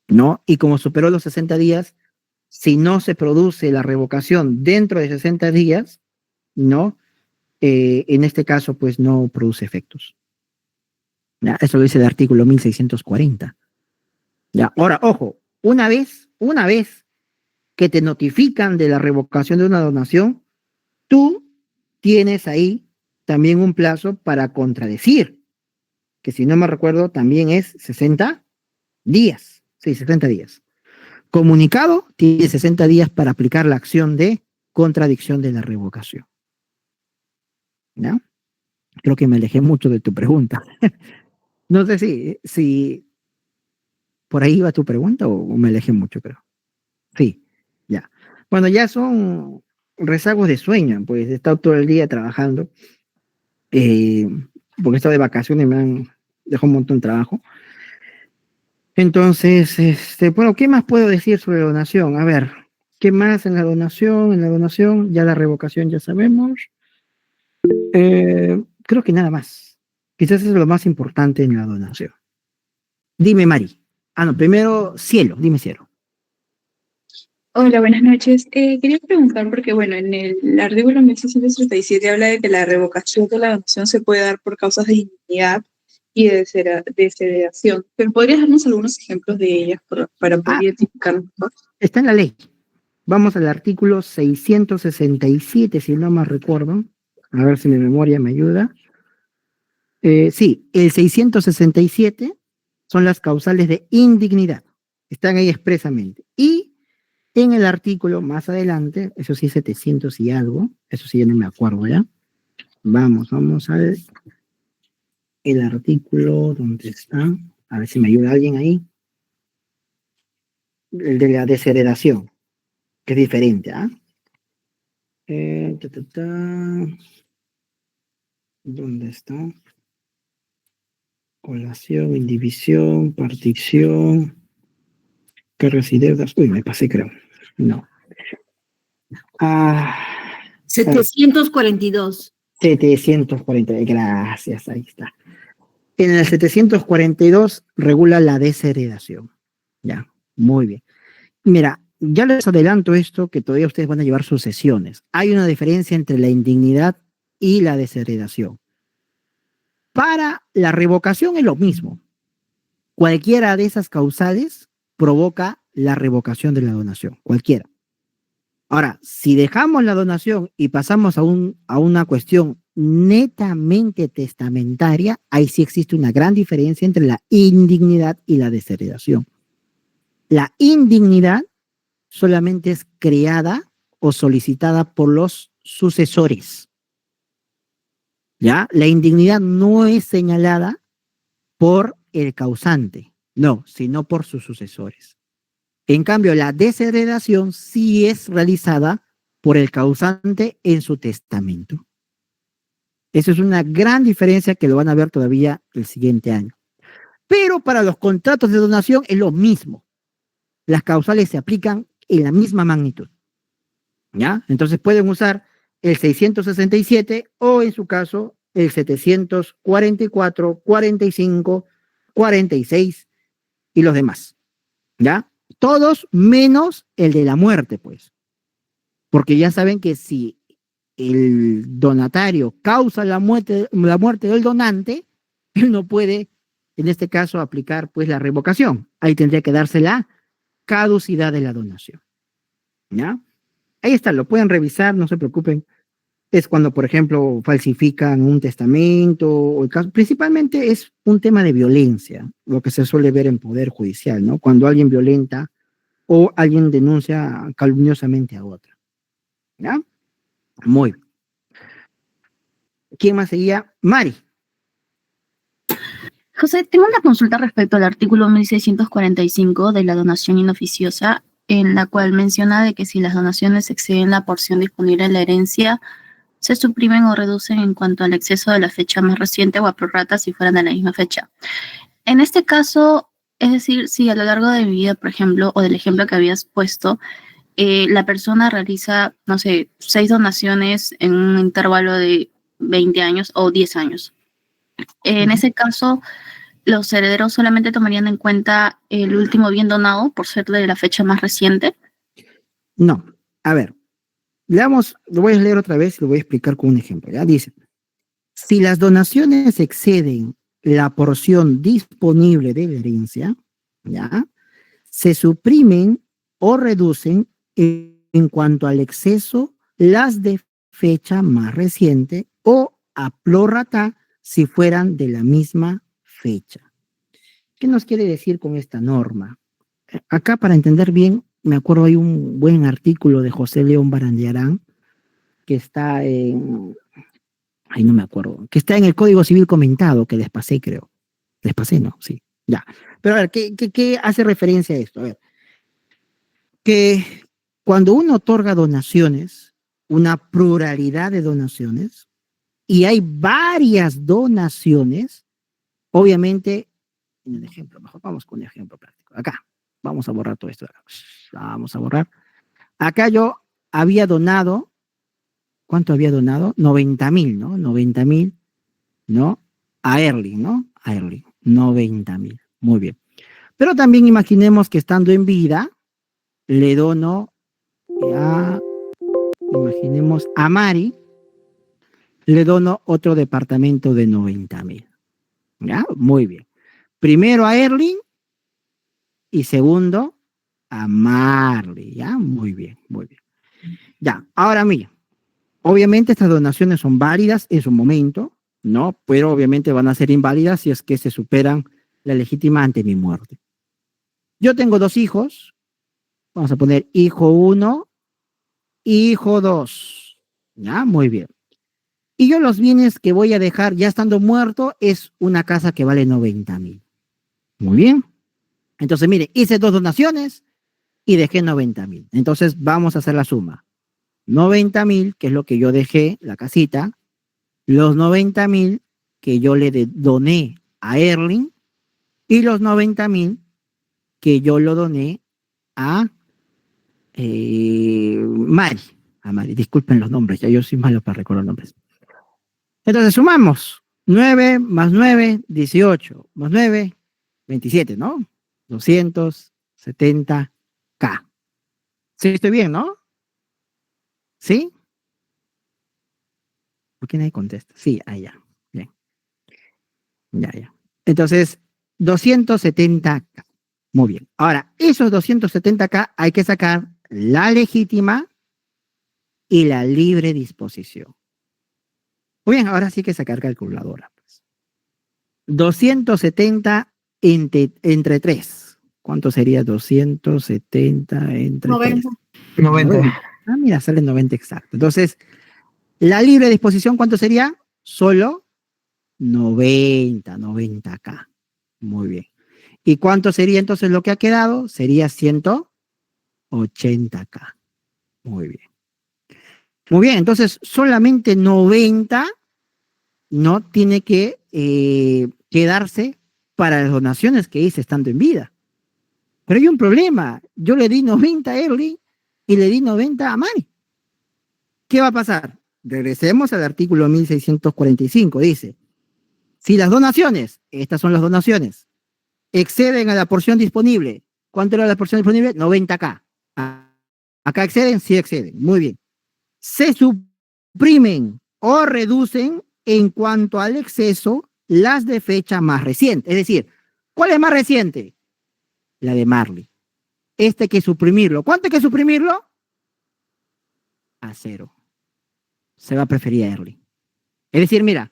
Speaker 1: ¿no? Y como superó los 60 días, si no se produce la revocación dentro de 60 días, ¿no? En este caso, pues no produce efectos. ¿Ya? Eso lo dice el artículo 1640. ¿Ya? Ahora, ojo, una vez que te notifican de la revocación de una donación, tú tienes ahí también un plazo para contradecir, que si no me recuerdo también es 60 días. Sí, 60 días. Comunicado tiene 60 días para aplicar la acción de contradicción de la revocación. ¿Ya? Creo que me alejé mucho de tu pregunta. No sé si por ahí va tu pregunta o me alejé mucho, creo. Sí, ya. Bueno, ya son rezagos de sueño, pues he estado todo el día trabajando, porque he estado de vacaciones y me han dejado un montón de trabajo. Entonces, bueno, ¿qué más puedo decir sobre la donación? A ver, ¿qué más en la donación? En la donación, ya la revocación ya sabemos. Creo que nada más. Quizás eso es lo más importante en la donación. Dime, Mari. No, primero, Cielo, dime Cielo.
Speaker 10: Hola, buenas noches. Quería preguntar porque, bueno, en el artículo 1637 habla de que la revocación de la donación se puede dar por causas de indignidad y de desheredación. Pero ¿podrías darnos algunos ejemplos de ellas para poder identificarlos mejor?
Speaker 1: Está en la ley. Vamos al artículo 667, si no me recuerdo. A ver si mi memoria me ayuda. Sí, el 667 son las causales de indignidad. Están ahí expresamente. Y en el artículo más adelante, eso sí, 700 y algo, eso sí, ya no me acuerdo ya. Vamos al el artículo, ¿dónde está? A ver si me ayuda alguien ahí. El de la desheredación, que es diferente, ¿ah? ¿Dónde está? Colación, indivisión, partición, cargas y deudas. Uy, me pasé, creo. No.
Speaker 4: 742.
Speaker 1: 740, gracias, ahí está. En el 742 regula la desheredación. Ya, muy bien. Mira, ya les adelanto esto, que todavía ustedes van a llevar sus sesiones. Hay una diferencia entre la indignidad y la desheredación. Para la revocación es lo mismo. Cualquiera de esas causales provoca la revocación de la donación, cualquiera. Ahora, si dejamos la donación y pasamos a una cuestión netamente testamentaria, ahí sí existe una gran diferencia entre la indignidad y la desheredación. La indignidad solamente es creada o solicitada por los sucesores. ¿Ya? La indignidad no es señalada por el causante, no, sino por sus sucesores. En cambio, la desheredación sí es realizada por el causante en su testamento. Esa es una gran diferencia que lo van a ver todavía el siguiente año. Pero para los contratos de donación es lo mismo. Las causales se aplican en la misma magnitud. ¿Ya? Entonces pueden usar el 667 o en su caso el 744, 45, 46 y los demás. ¿Ya? Todos menos el de la muerte, pues. Porque ya saben que si el donatario causa la muerte del donante, él no puede, en este caso, aplicar pues la revocación. Ahí tendría que darse la caducidad de la donación. ¿Ya? Ahí está, lo pueden revisar, no se preocupen. Es cuando, por ejemplo, falsifican un testamento, o el caso, principalmente es un tema de violencia, lo que se suele ver en poder judicial, ¿no? Cuando alguien violenta o alguien denuncia calumniosamente a otra. ¿Ya? Muy bien. ¿Quién más seguía? Mari.
Speaker 8: José, tengo una consulta respecto al artículo 1645 de la donación inoficiosa, en la cual menciona de que si las donaciones exceden la porción disponible en la herencia, se suprimen o reducen en cuanto al exceso de la fecha más reciente o a prorrata si fueran de la misma fecha. En este caso, es decir, si a lo largo de mi vida, por ejemplo, o del ejemplo que habías puesto, la persona realiza, no sé, 6 donaciones en un intervalo de 20 años o 10 años. En ese caso, los herederos solamente tomarían en cuenta el último bien donado por ser de la fecha más reciente.
Speaker 1: No, a ver, leamos, lo voy a leer otra vez y lo voy a explicar con un ejemplo. Ya dice, si las donaciones exceden la porción disponible de la herencia, ya, se suprimen o reducen en cuanto al exceso las de fecha más reciente o a prorrata si fueran de la misma fecha. ¿Qué nos quiere decir con esta norma? Acá, para entender bien, me acuerdo hay un buen artículo de José León Barandiarán que está en, ay, no me acuerdo, que está en el Código Civil comentado, que les pasé, creo. Les pasé, ¿no? Sí, ya. Pero a ver, ¿qué hace referencia a esto? A ver, que cuando uno otorga donaciones, una pluralidad de donaciones, y hay varias donaciones, obviamente, en el ejemplo, mejor vamos con un ejemplo práctico. Acá, vamos a borrar todo esto. Vamos a borrar. Acá yo había donado, ¿cuánto había donado? 90,000, ¿no? 90,000, ¿no? A Erling, ¿no? A Erling, 90,000. Muy bien. Pero también imaginemos que estando en vida, le dono imaginemos a Mari, le dono otro departamento de 90,000. ¿Ya? Muy bien. Primero a Erling y segundo a Marley. ¿Ya? Muy bien, muy bien. Ya, ahora mira, obviamente estas donaciones son válidas en su momento, ¿no? Pero obviamente van a ser inválidas si es que se superan la legítima ante mi muerte. Yo tengo 2 hijos, vamos a poner hijo 1, hijo 2. ¿Ya? Muy bien. Y yo los bienes que voy a dejar ya estando muerto es una casa que vale 90,000. Muy bien. Entonces, mire, hice 2 donaciones y dejé 90,000. Entonces, vamos a hacer la suma. 90,000, que es lo que yo dejé, la casita, los 90,000 que yo le doné a Erling y los 90,000 que yo lo doné a Mari. A Mari, disculpen los nombres, ya yo soy malo para recordar nombres. Entonces sumamos 9 más 9, 18, más 9, 27, ¿no? 270K. Sí, estoy bien, ¿no? ¿Sí? ¿Por qué nadie contesta? Sí, ahí ya. Bien. Ya. Entonces, 270K. Muy bien. Ahora, esos 270K hay que sacar la legítima y la libre disposición. Muy bien, ahora sí que sacar calculadora. Pues. 270 entre 3. ¿Cuánto sería 270 entre
Speaker 4: 90.
Speaker 1: 3? 90. Ah, mira, sale 90 exacto. Entonces, la libre disposición, ¿cuánto sería? Solo 90K. Muy bien. ¿Y cuánto sería entonces lo que ha quedado? Sería 180K. Muy bien. Muy bien, entonces solamente 90 no tiene que quedarse para las donaciones que hice estando en vida. Pero hay un problema. Yo le di 90 a Erling y le di 90 a Mari. ¿qué va a pasar? Regresemos al artículo 1645, dice, si las donaciones, estas son las donaciones, exceden a la porción disponible, ¿cuánto era la porción disponible? 90K. Acá exceden, sí exceden, muy bien. Se suprimen o reducen en cuanto al exceso las de fecha más reciente. Es decir, ¿cuál es más reciente? La de Marley. Este hay que suprimirlo. ¿Cuánto hay que suprimirlo? A 0. Se va a preferir a Erling. Es decir, mira,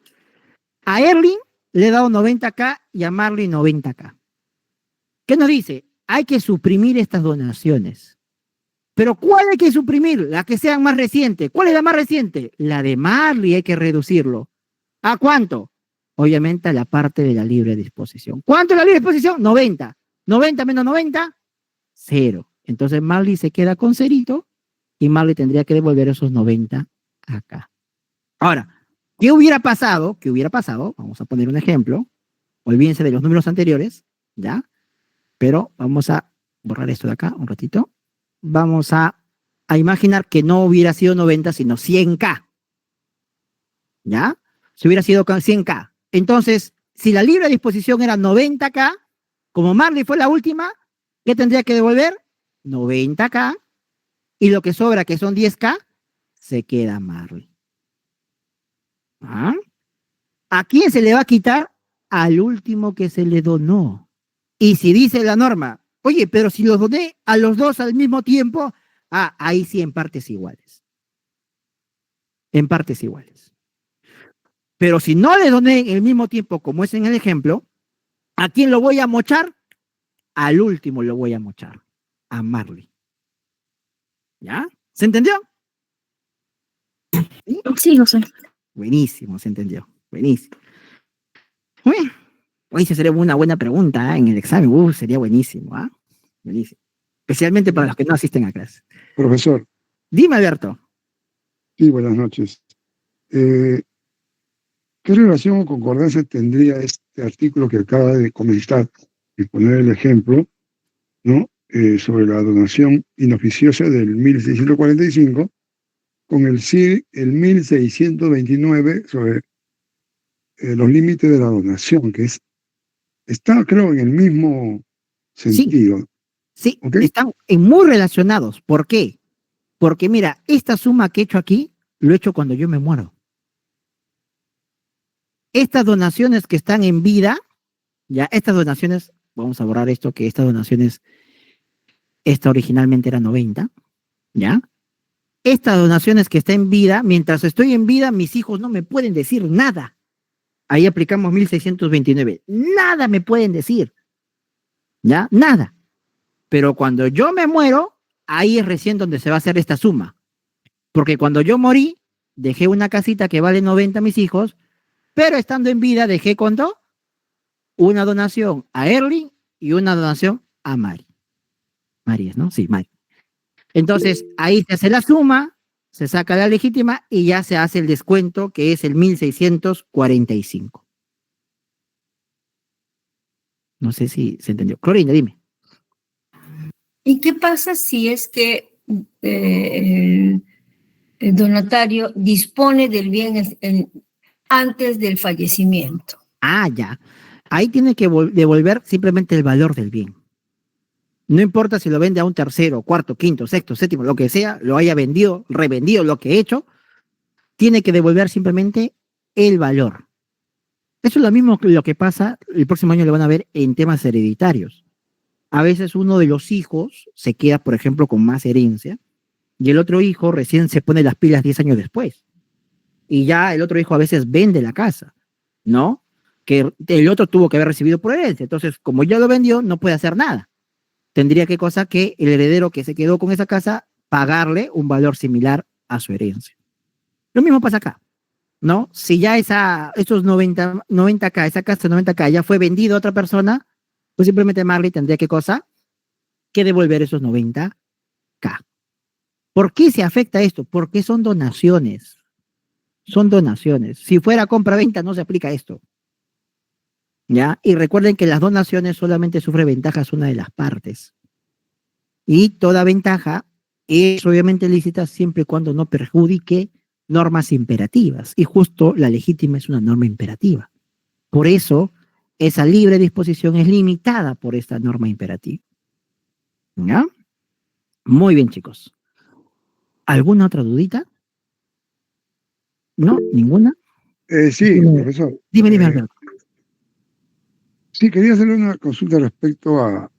Speaker 1: a Erling le he dado 90K y a Marley 90K. ¿Qué nos dice? Hay que suprimir estas donaciones. Pero ¿cuál hay que suprimir? La que sean más reciente. ¿Cuál es la más reciente? La de Marley hay que reducirlo. ¿A cuánto? Obviamente a la parte de la libre disposición. ¿Cuánto es la libre disposición? 90. 90 menos 90, 0. Entonces Marley se queda con cerito y Marley tendría que devolver esos 90 acá. Ahora, ¿qué hubiera pasado? ¿Qué hubiera pasado? Vamos a poner un ejemplo. Olvídense de los números anteriores, ¿ya? Pero vamos a borrar esto de acá un ratito. Vamos a imaginar que no hubiera sido 90, sino 100K. ¿Ya? Si hubiera sido 100K. Entonces, si la libre disposición era 90K, como Marley fue la última, ¿qué tendría que devolver? 90K. Y lo que sobra, que son 10K, se queda Marley. ¿Ah? ¿A quién se le va a quitar? Al último que se le donó. Y si dice la norma, oye, pero si los doné a los dos al mismo tiempo, ahí sí en partes iguales. En partes iguales. Pero si no le doné en el mismo tiempo, como es en el ejemplo, ¿a quién lo voy a mochar? Al último lo voy a mochar. A Marley. ¿Ya? ¿Se entendió?
Speaker 8: ¿Sí? Sí, José.
Speaker 1: Buenísimo, se entendió. Buenísimo. Uy, hoy sería una buena pregunta en el examen. Sería buenísimo. Buenísimo. Especialmente para los que no asisten a clase.
Speaker 11: Profesor.
Speaker 1: Dime, Alberto.
Speaker 11: Sí, buenas noches. ¿Qué relación o concordancia tendría este artículo que acaba de comentar y poner el ejemplo, ¿no? Sobre la donación inoficiosa del 1645 con el 1629 sobre los límites de la donación, que está, creo, en el mismo sentido.
Speaker 1: Sí, ¿okay? Están muy relacionados. ¿Por qué? Porque mira, esta suma que he hecho aquí, lo he hecho cuando yo me muero. Estas donaciones que están en vida, ya, estas donaciones, vamos a borrar esto, que estas donaciones, esta originalmente era 90, ¿ya? Estas donaciones que está en vida, mientras estoy en vida, mis hijos no me pueden decir nada. Ahí aplicamos 1629. Nada me pueden decir. ¿Ya? Nada. Pero cuando yo me muero, ahí es recién donde se va a hacer esta suma. Porque cuando yo morí, dejé una casita que vale 90 a mis hijos, pero estando en vida dejé ¿cuánto? Una donación a Erling y una donación a Mari. Mari es, ¿no? Sí, Mari. Entonces, ahí se hace la suma, se saca la legítima y ya se hace el descuento, que es el 1645. No sé si se entendió. Clorinda, dime.
Speaker 4: ¿Y qué pasa si es que el donatario dispone del bien antes del fallecimiento?
Speaker 1: Ya. Ahí tiene que devolver simplemente el valor del bien. No importa si lo vende a un tercero, cuarto, quinto, sexto, séptimo, lo que sea, lo haya vendido, revendido, lo que he hecho, tiene que devolver simplemente el valor. Eso es lo mismo que lo que pasa, el próximo año lo van a ver en temas hereditarios. A veces uno de los hijos se queda, por ejemplo, con más herencia, y el otro hijo recién se pone las pilas 10 años después. Y ya el otro hijo a veces vende la casa, ¿no? Que el otro tuvo que haber recibido por herencia. Entonces, como ya lo vendió, no puede hacer nada. Tendría que cosa que el heredero que se quedó con esa casa pagarle un valor similar a su herencia. Lo mismo pasa acá, ¿no? Si ya esos 90K, esa casa de 90K ya fue vendida a otra persona, pues simplemente Marley tendría que cosa que devolver esos 90K. ¿Por qué se afecta esto? Porque son donaciones. Son donaciones. Si fuera compra-venta no se aplica esto. ¿Ya? Y recuerden que las donaciones solamente sufre ventajas una de las partes. Y toda ventaja es obviamente lícita siempre y cuando no perjudique normas imperativas. Y justo la legítima es una norma imperativa. Por eso, esa libre disposición es limitada por esta norma imperativa. ¿Ya? Muy bien, chicos. ¿Alguna otra dudita? ¿No? ¿Ninguna?
Speaker 11: Sí,
Speaker 1: Dime,
Speaker 11: profesor.
Speaker 1: dime, Alberto.
Speaker 11: Sí, quería hacerle una consulta respecto a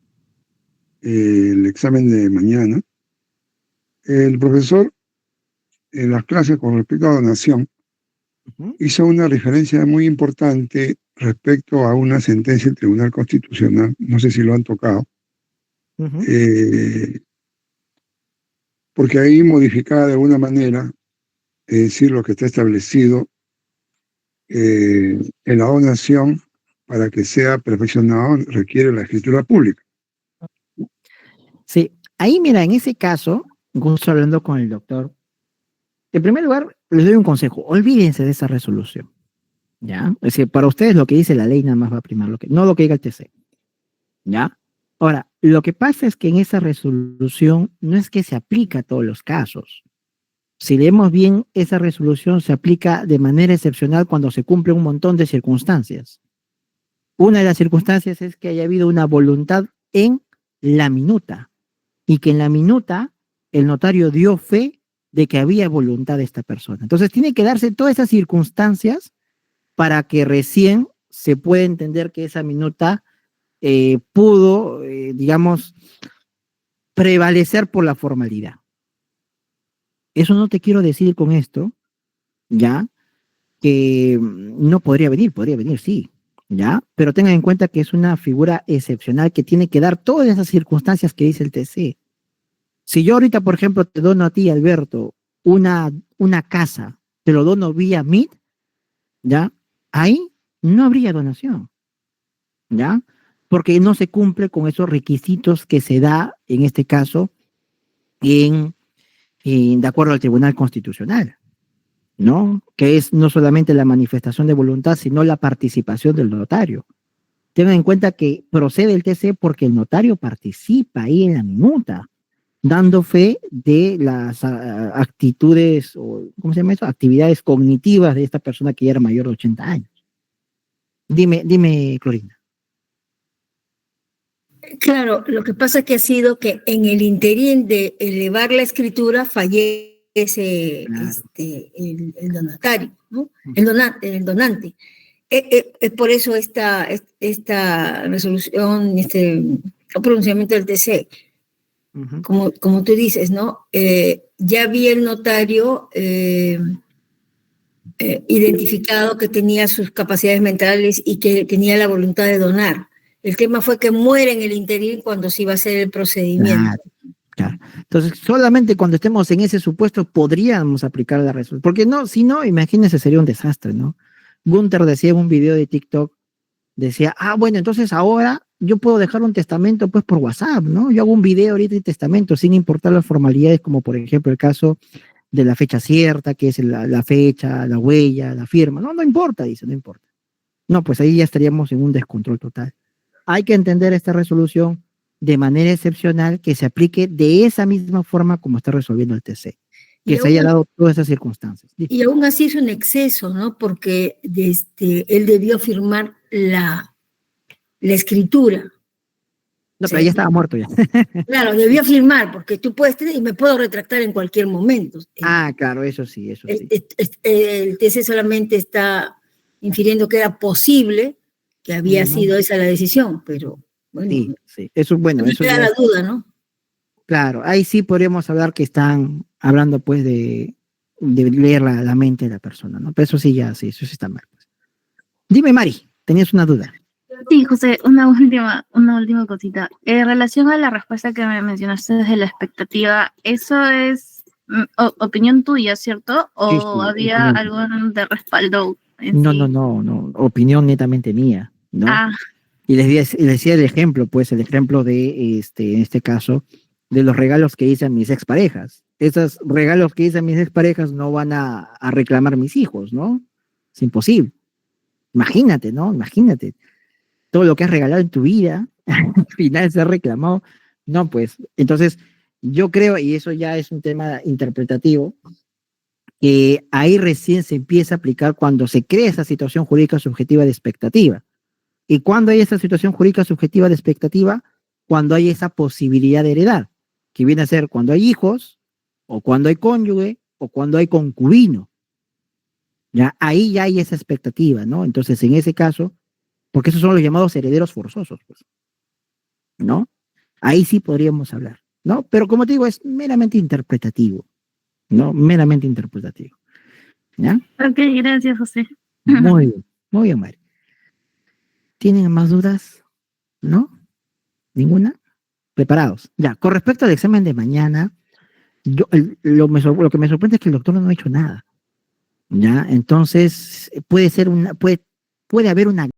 Speaker 11: el examen de mañana. El profesor, en las clases con respecto a donación, hizo una referencia muy importante respecto a una sentencia del Tribunal Constitucional, no sé si lo han tocado, porque ahí modificaba de alguna manera, es decir, lo que está establecido en la donación para que sea perfeccionado requiere la escritura pública.
Speaker 1: Sí, ahí mira, en ese caso, justo hablando con el doctor, en primer lugar, les doy un consejo, olvídense de esa resolución, ¿ya? Es decir, para ustedes lo que dice la ley nada más va a primar, no lo que diga el TC, ¿ya? Ahora, lo que pasa es que en esa resolución no es que se aplica a todos los casos. Si leemos bien, esa resolución se aplica de manera excepcional cuando se cumple un montón de circunstancias. Una de las circunstancias es que haya habido una voluntad en la minuta y que en la minuta el notario dio fe de que había voluntad de esta persona. Entonces tiene que darse todas esas circunstancias para que recién se pueda entender que esa minuta pudo, digamos, prevalecer por la formalidad. Eso no te quiero decir con esto, ¿ya? Que no podría venir, sí, ¿ya? Pero tengan en cuenta que es una figura excepcional que tiene que dar todas esas circunstancias que dice el TC. Si yo ahorita, por ejemplo, te dono a ti, Alberto, una casa, te lo dono vía MIT, ¿ya? Ahí no habría donación, ¿ya? Porque no se cumple con esos requisitos que se da, en este caso, de acuerdo al Tribunal Constitucional, ¿no? Que es no solamente la manifestación de voluntad, sino la participación del notario. Tengan en cuenta que procede el TC porque el notario participa ahí en la minuta, dando fe de las actitudes, o ¿cómo se llama eso? Actividades cognitivas de esta persona que ya era mayor de 80 años. Dime, Clorinda.
Speaker 4: Claro, lo que pasa que ha sido que en el interín de elevar la escritura fallece el donatario, ¿no? El donante. Es por eso esta resolución, pronunciamiento del TC. Como tú dices, ¿no? Ya había el notario identificado que tenía sus capacidades mentales y que tenía la voluntad de donar. El tema fue que muere en el interín cuando se iba a hacer el procedimiento.
Speaker 1: Claro. Entonces, solamente cuando estemos en ese supuesto podríamos aplicar la resolución. Porque no, si no, imagínense, sería un desastre, ¿no? Gunther decía en un video de TikTok, decía, bueno, entonces ahora yo puedo dejar un testamento pues por WhatsApp, ¿no? Yo hago un video ahorita de testamento sin importar las formalidades, como por ejemplo el caso de la fecha cierta, que es la fecha, la huella, la firma. No importa, dice, no importa. No, pues ahí ya estaríamos en un descontrol total. Hay que entender esta resolución de manera excepcional, que se aplique de esa misma forma como está resolviendo el TC, que se haya dado todas esas circunstancias.
Speaker 4: Y aún así es un exceso, ¿no? Porque él debió firmar la escritura.
Speaker 1: No, pero ya estaba muerto ya.
Speaker 4: Claro, debió firmar, porque tú puedes tener, y me puedo retractar en cualquier momento.
Speaker 1: Claro, eso sí.
Speaker 4: El TC solamente está infiriendo que era posible que había sido esa la decisión, pero bueno.
Speaker 1: Sí. Eso
Speaker 4: queda la duda, ¿no?
Speaker 1: Claro, ahí sí podríamos hablar que están hablando pues de leer la mente de la persona, ¿no? Pero eso sí está mal. Pues. Dime, Mari, tenías una duda.
Speaker 8: Sí, José, una última cosita. En relación a la respuesta que me mencionaste desde la expectativa, ¿eso es opinión tuya, cierto? ¿O
Speaker 1: Sí,
Speaker 8: había algo de respaldo?
Speaker 1: No, opinión netamente mía, ¿no? Y les decía el ejemplo de, en este caso, de los regalos que hice a mis exparejas. Esos regalos que hice a mis exparejas no van a reclamar mis hijos, ¿no? Es imposible. Imagínate, ¿no? Imagínate. Todo lo que has regalado en tu vida, al final se ha reclamado. No, pues, entonces, yo creo, y eso ya es un tema interpretativo, que ahí recién se empieza a aplicar cuando se crea esa situación jurídica subjetiva de expectativa. ¿Y cuando hay esa situación jurídica subjetiva de expectativa? Cuando hay esa posibilidad de heredar, que viene a ser cuando hay hijos, o cuando hay cónyuge, o cuando hay concubino. Ya, ahí ya hay esa expectativa, ¿no? Entonces, en ese caso, porque esos son los llamados herederos forzosos, pues, ¿no? Ahí sí podríamos hablar, ¿no? Pero como te digo, es meramente interpretativo, ¿no? Meramente interpretativo. ¿Ya?
Speaker 8: Ok, gracias, José.
Speaker 1: Muy bien, Mari. ¿Tienen más dudas? ¿No? ¿Ninguna? Preparados. Ya, con respecto al examen de mañana, lo que me sorprende es que el doctor no ha hecho nada. ¿Ya? Entonces, puede haber una